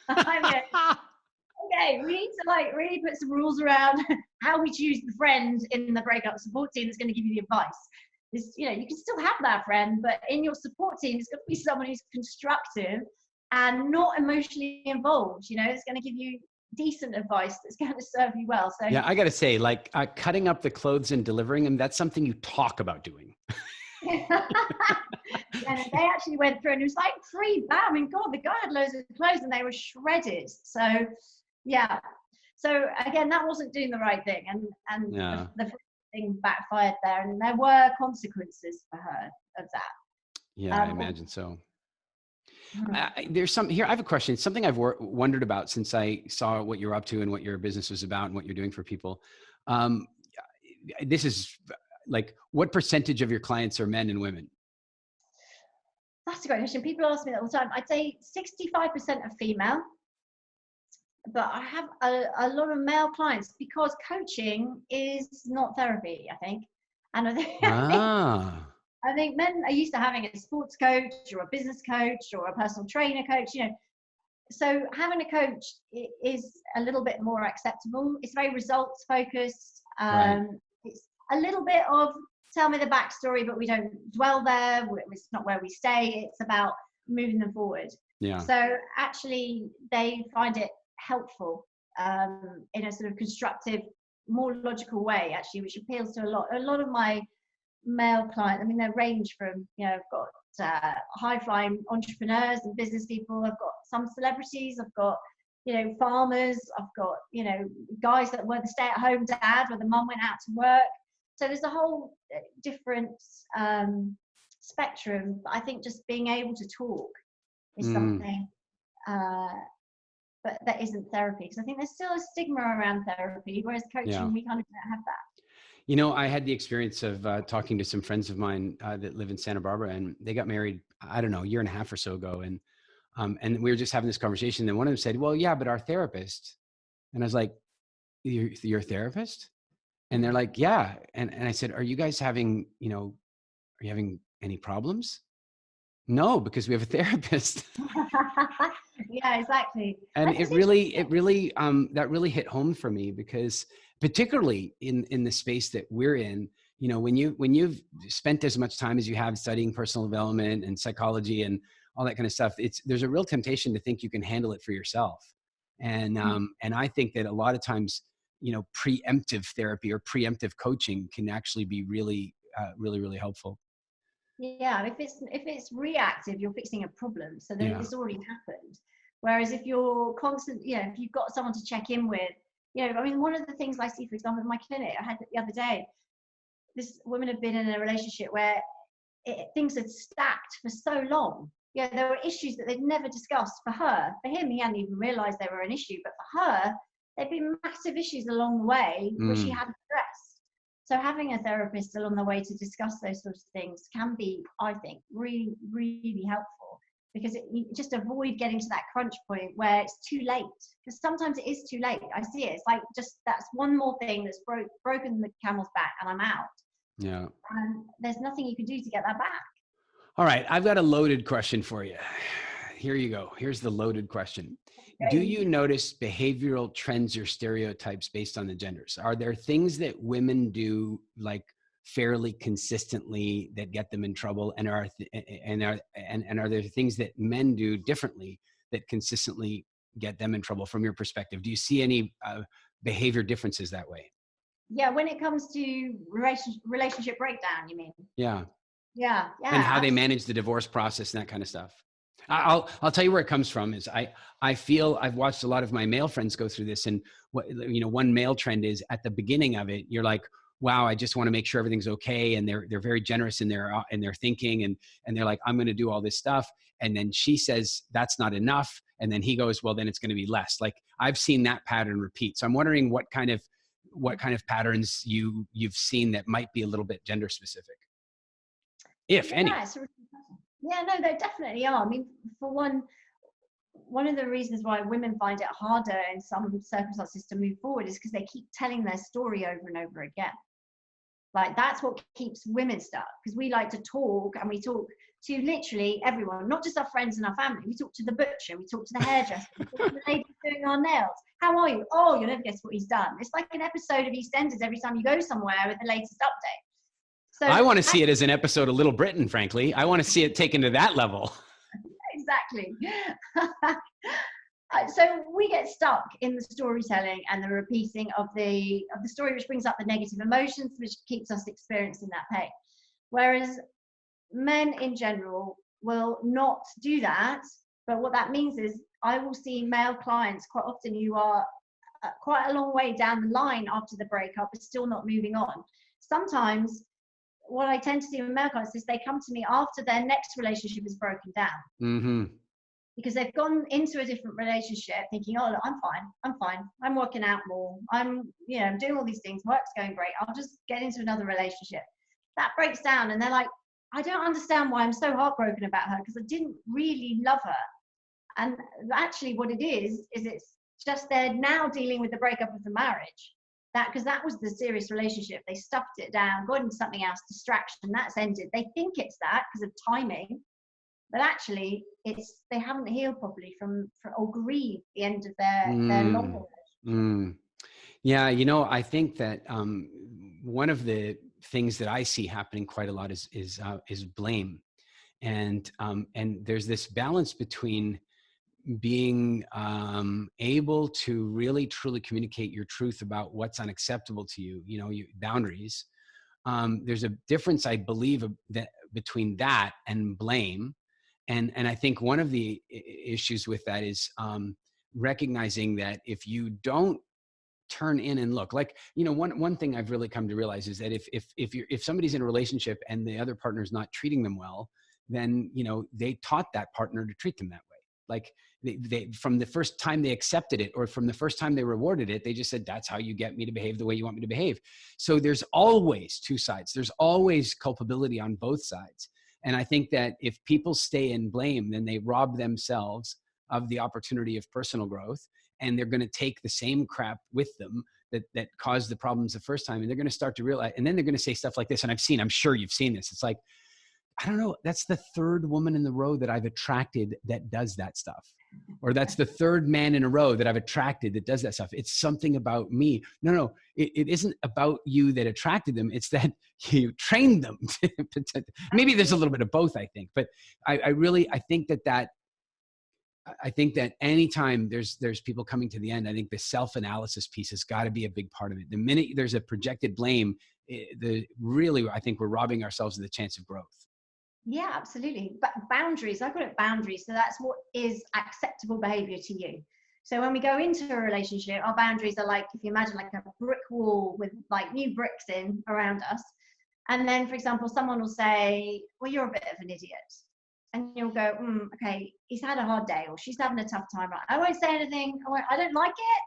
I'm going, okay, we need to like really put some rules around how we choose the friend in the breakup support team that's going to give you the advice. This, you know, you can still have that friend, but in your support team, it's going to be someone who's constructive and not emotionally involved. You know, it's going to give you decent advice that's going to serve you well. So yeah, I got to say, like cutting up the clothes and delivering them, that's something you talk about doing. And they actually went through and it was like free bam. I mean, God, the guy had loads of clothes and they were shredded. So yeah. So again, that wasn't doing the right thing, and yeah. the thing backfired there, and there were consequences for her of that. Yeah, I imagine so. There's some here. I have a question. Something I've wondered about since I saw what you're up to and what your business was about and what you're doing for people. This is like, what percentage of your clients are men and women? That's a great question. People ask me that all the time. I'd say 65% are female, but I have a lot of male clients, because coaching is not therapy, I think. And I think men are used to having a sports coach or a business coach or a personal trainer coach, you know. So having a coach is a little bit more acceptable. It's very results focused. Right. It's a little bit of tell me the backstory, but we don't dwell there. It's not where we stay. It's about moving them forward. Yeah. So actually they find it helpful in a sort of constructive, more logical way, actually, which appeals to a lot of my male clients. I mean, they range from, you know, I've got high-flying entrepreneurs and business people. I've got some celebrities. I've got, you know, farmers. I've got, you know, guys that were the stay-at-home dad where the mum went out to work. So there's a whole different spectrum. But I think just being able to talk is something, but that isn't therapy, because I think there's still a stigma around therapy, whereas coaching, we kind of don't have that. You know, I had the experience of talking to some friends of mine that live in Santa Barbara, and they got married, I don't know, a year and a half or so ago. And we were just having this conversation. And one of them said, "Well, yeah, but our therapist." And I was like, you're a therapist? And they're like, "Yeah." And I said, "Are you guys having, you know, are you having any problems?" "No, because we have a therapist." Yeah, exactly. And it really, that really hit home for me, because particularly in the space that we're in, you know, when you've spent as much time as you have studying personal development and psychology and all that kind of stuff, there's a real temptation to think you can handle it for yourself. And I think that a lot of times, you know, preemptive therapy or preemptive coaching can actually be really, really, really helpful. Yeah, if it's reactive, you're fixing a problem, so that Yeah. it's already happened. Whereas if you're constant, if you've got someone to check in with, I mean, one of the things I see, for example, in my clinic, I had the other day, this woman had been in a relationship where things had stacked for so long. There were issues that they'd never discussed. For her, for him, he hadn't even realized they were an issue, but for her, there'd been massive issues along the way which she hadn't addressed. So having a therapist along the way to discuss those sorts of things can be, I think, really, really helpful, because you just avoid getting to that crunch point where it's too late. Because sometimes it is too late. I see it. It's like, just that's one more thing that's broken the camel's back, and I'm out. Yeah. And there's nothing you can do to get that back. All right. I've got a loaded question for you. Here you go. Here's the loaded question. Okay. Do you notice behavioral trends or stereotypes based on the genders? Are there things that women do like fairly consistently that get them in trouble? And are there things that men do differently that consistently get them in trouble from your perspective? Do you see any behavior differences that way? Yeah, when it comes to relationship breakdown, you mean? Yeah. Yeah. And how they manage the divorce process and that kind of stuff. I'll tell you where it comes from is I feel I've watched a lot of my male friends go through this, and one male trend is at the beginning of it, you're like, wow, I just want to make sure everything's okay. And they're very generous in their thinking. And they're like, I'm going to do all this stuff. And then she says, that's not enough. And then he goes, well, then it's going to be less. Like I've seen that pattern repeat. So I'm wondering what kind of patterns you've seen that might be a little bit gender specific, if any. Yeah, no, there definitely are. I mean, for one of the reasons why women find it harder in some circumstances to move forward is because they keep telling their story over and over again. Like that's what keeps women stuck, because we like to talk, and we talk to literally everyone, not just our friends and our family. We talk to the butcher, we talk to the hairdresser, we talk to the lady doing our nails. How are you? Oh, you'll never guess what he's done. It's like an episode of EastEnders every time you go somewhere with the latest update. So I want to see it as an episode of Little Britain, frankly. I want to see it taken to that level. Exactly. So we get stuck in the storytelling and the repeating of the story, which brings up the negative emotions, which keeps us experiencing that pain. Whereas men in general will not do that. But what that means is I will see male clients quite often who are quite a long way down the line after the breakup, but still not moving on. Sometimes what I tend to see with male clients is they come to me after their next relationship is broken down. Mm-hmm. Because they've gone into a different relationship thinking, oh, look, I'm fine. I'm working out more. I'm doing all these things. Work's going great. I'll just get into another relationship. That breaks down, and they're like, I don't understand why I'm so heartbroken about her, because I didn't really love her. And actually what it is it's just they're now dealing with the breakup of the marriage. Because that was the serious relationship. They stuffed it down, got into something else, distraction, that's ended. They think it's that because of timing, but actually they haven't healed properly or grieved the end of their long relationship. Yeah, I think that one of the things that I see happening quite a lot is blame, and there's this balance between being able to really truly communicate your truth about what's unacceptable to you, your boundaries. There's a difference, I believe, between that and blame. And I think one of the issues with that is recognizing that if you don't turn in and look, like, one thing I've really come to realize is that if somebody's in a relationship and the other partner's not treating them well, then they taught that partner to treat them that way. Like they from the first time they accepted it, or from the first time they rewarded it, they just said, that's how you get me to behave the way you want me to behave. So there's always two sides. There's always culpability on both sides. And I think that if people stay in blame, then they rob themselves of the opportunity of personal growth, and they're going to take the same crap with them that caused the problems the first time. And they're going to start to realize, and then they're going to say stuff like this. And I'm sure you've seen this. It's like, I don't know, that's the third woman in the row that I've attracted that does that stuff. Or that's the third man in a row that I've attracted that does that stuff. It's something about me. No, it isn't about you that attracted them. It's that you trained them. Maybe there's a little bit of both, I think. But I think that anytime there's people coming to the end, I think the self-analysis piece has got to be a big part of it. The minute there's a projected blame, I think we're robbing ourselves of the chance of growth. Yeah, absolutely. But boundaries, I call it boundaries. So that's what is acceptable behavior to you. So when we go into a relationship, our boundaries are like, if you imagine like a brick wall with like new bricks in around us. And then, for example, someone will say, well, you're a bit of an idiot. And you'll go, okay, he's had a hard day or she's having a tough time. Right? I won't say anything. I don't like it,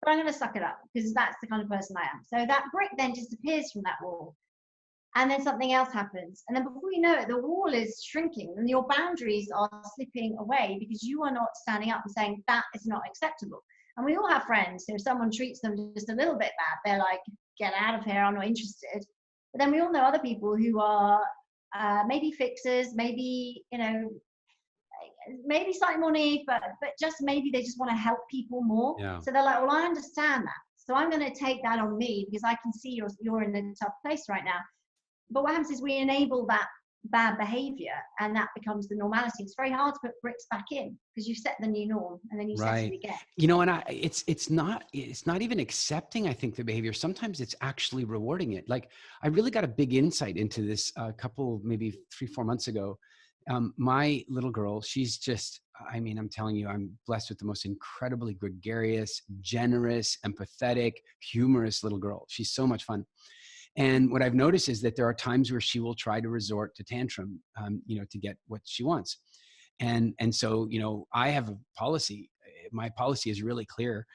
but I'm going to suck it up because that's the kind of person I am. So that brick then disappears from that wall. And then something else happens. And then before you know it, the wall is shrinking and your boundaries are slipping away because you are not standing up and saying, that is not acceptable. And we all have friends who if someone treats them just a little bit bad, they're like, get out of here, I'm not interested. But then we all know other people who are maybe fixers, maybe, you know, maybe slightly more naive, but just maybe they just want to help people more. Yeah. So they're like, well, I understand that. So I'm going to take that on me because I can see you're in a tough place right now. But what happens is we enable that bad behavior and that becomes the normality. It's very hard to put bricks back in because you've set the new norm and then you set it again. You know, and it's not even accepting, I think, the behavior. Sometimes it's actually rewarding it. Like I really got a big insight into this a couple, maybe 3-4 months ago. My little girl, she's just, I mean, I'm telling you, I'm blessed with the most incredibly gregarious, generous, empathetic, humorous little girl. She's so much fun. And what I've noticed is that there are times where she will try to resort to tantrum, you know, to get what she wants. And so, you know, I have a policy. My policy is really clear.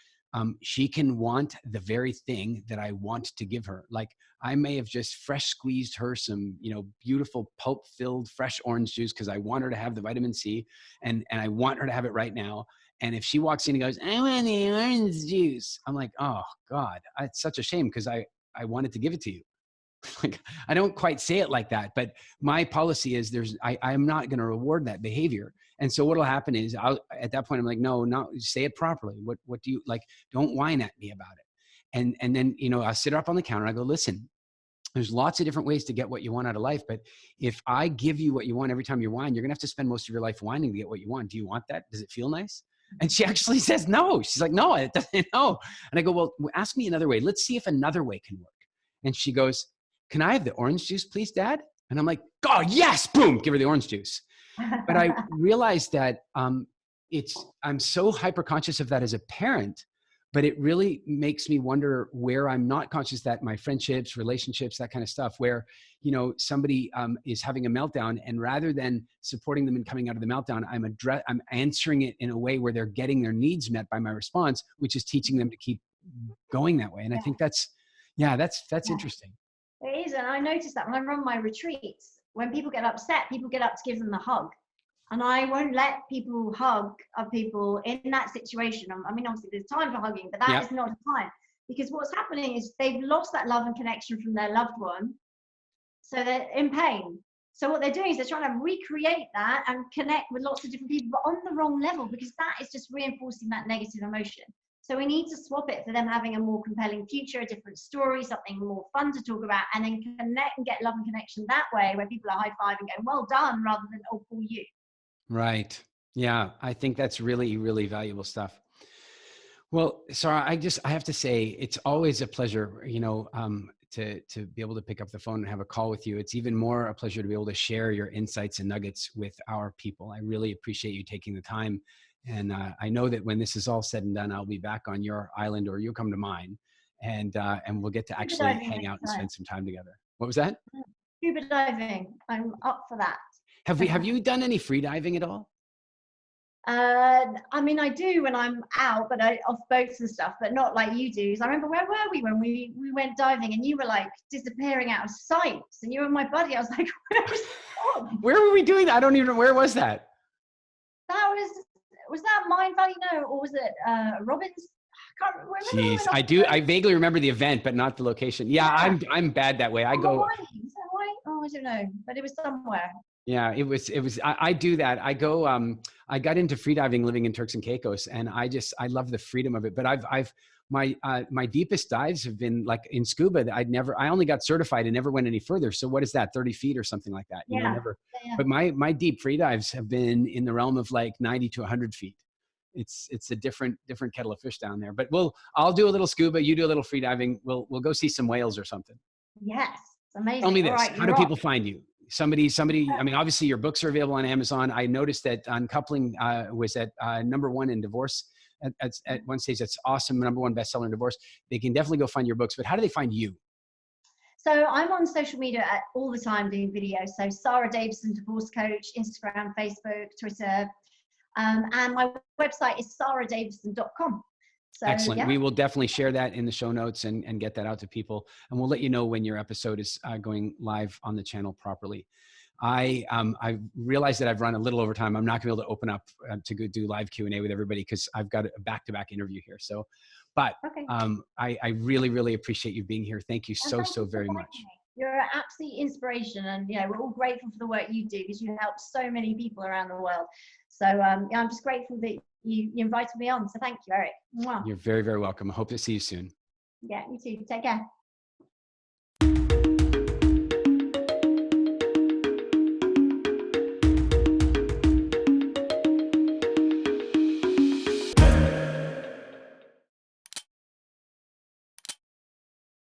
She can want the very thing that I want to give her. Like I may have just fresh squeezed her some, you know, beautiful pulp filled fresh orange juice because I want her to have the vitamin C and I want her to have it right now. And if she walks in and goes, I want the orange juice, I'm like, oh God, it's such a shame because I wanted to give it to you. Like, I don't quite say it like that, but my policy is I'm not going to reward that behavior. And so what'll happen is at that point, I'm like, no, say it properly. What do you like? Don't whine at me about it. And then, you know, I'll sit her up on the counter. I go, listen, there's lots of different ways to get what you want out of life. But if I give you what you want every time you whine, you're gonna have to spend most of your life whining to get what you want. Do you want that? Does it feel nice? And she actually says, no. She's like, no, it doesn't. No. And I go, well, ask me another way. Let's see if another way can work. And she goes, can I have the orange juice, please, Dad? And I'm like, oh, yes, boom, give her the orange juice. But I realized that I'm so hyper conscious of that as a parent, but it really makes me wonder where I'm not conscious that my friendships, relationships, that kind of stuff, where, you know, somebody is having a meltdown and rather than supporting them and coming out of the meltdown, I'm answering it in a way where they're getting their needs met by my response, which is teaching them to keep going that way. And I think that's interesting. It is, and I noticed that when I run my retreats, when people get upset, people get up to give them the hug. And I won't let people hug other people in that situation. I mean, obviously there's time for hugging, but that is not the time. Because what's happening is they've lost that love and connection from their loved one. So they're in pain. So what they're doing is they're trying to recreate that and connect with lots of different people, but on the wrong level, because that is just reinforcing that negative emotion. So we need to swap it for them having a more compelling future, a different story, something more fun to talk about, and then connect and get love and connection that way, where people are high-fiving and going, well done, rather than, oh, poor you. Right. Yeah. I think that's really, really valuable stuff. Well, Sara, I have to say, it's always a pleasure, you know, to be able to pick up the phone and have a call with you. It's even more a pleasure to be able to share your insights and nuggets with our people. I really appreciate you taking the time. And I know that when this is all said and done, I'll be back on your island or you'll come to mine and we'll get to actually hang out and spend some time together. What was that? Scuba diving. I'm up for that. Have you done any free diving at all? I mean, I do when I'm out, but off boats and stuff, but not like you do. So I remember, where were we when we went diving and you were like disappearing out of sight and you were my buddy. I was like, where were we doing that? I don't even know. Where was that? That was that Mine Valley? No, or was it Robbins? I can't remember. Jeez, I vaguely remember the event, but not the location. Yeah. I'm bad that way. I go. Is that right? Oh, I don't know, but it was somewhere. Yeah, it was, I do that. I go, I got into freediving living in Turks and Caicos and I love the freedom of it. But my deepest dives have been like in scuba. I only got certified and never went any further. So what is that? 30 feet or something like that? You know, never. Yeah. But my deep free dives have been in the realm of like 90 to 100 feet. It's a different kettle of fish down there, but I'll do a little scuba. You do a little free diving. We'll go see some whales or something. Yes. Amazing. Tell me this, how do people find you? somebody, I mean, obviously your books are available on Amazon. I noticed that Uncoupling was at #1 in divorce at one stage. That's awesome. #1 bestseller in divorce. They can definitely go find your books, but how do they find you? So I'm on social media all the time doing videos. So Sara Davison, divorce coach, Instagram, Facebook, Twitter. And my website is saradavison.com. So, excellent. yeah. We will definitely share that in the show notes and get that out to people. And we'll let you know when your episode is going live on the channel properly. I realized that I've run a little over time. I'm not going to be able to open up to go do live Q&A with everybody because I've got a back-to-back interview here. So, but okay. I really, really appreciate you being here. Thank you so very much. You're an absolute inspiration, and we're all grateful for the work you do because you help so many people around the world. So I'm just grateful that you invited me on. So thank you, Eric. Mwah. You're very, very welcome. I hope to see you soon. Yeah, you too. Take care.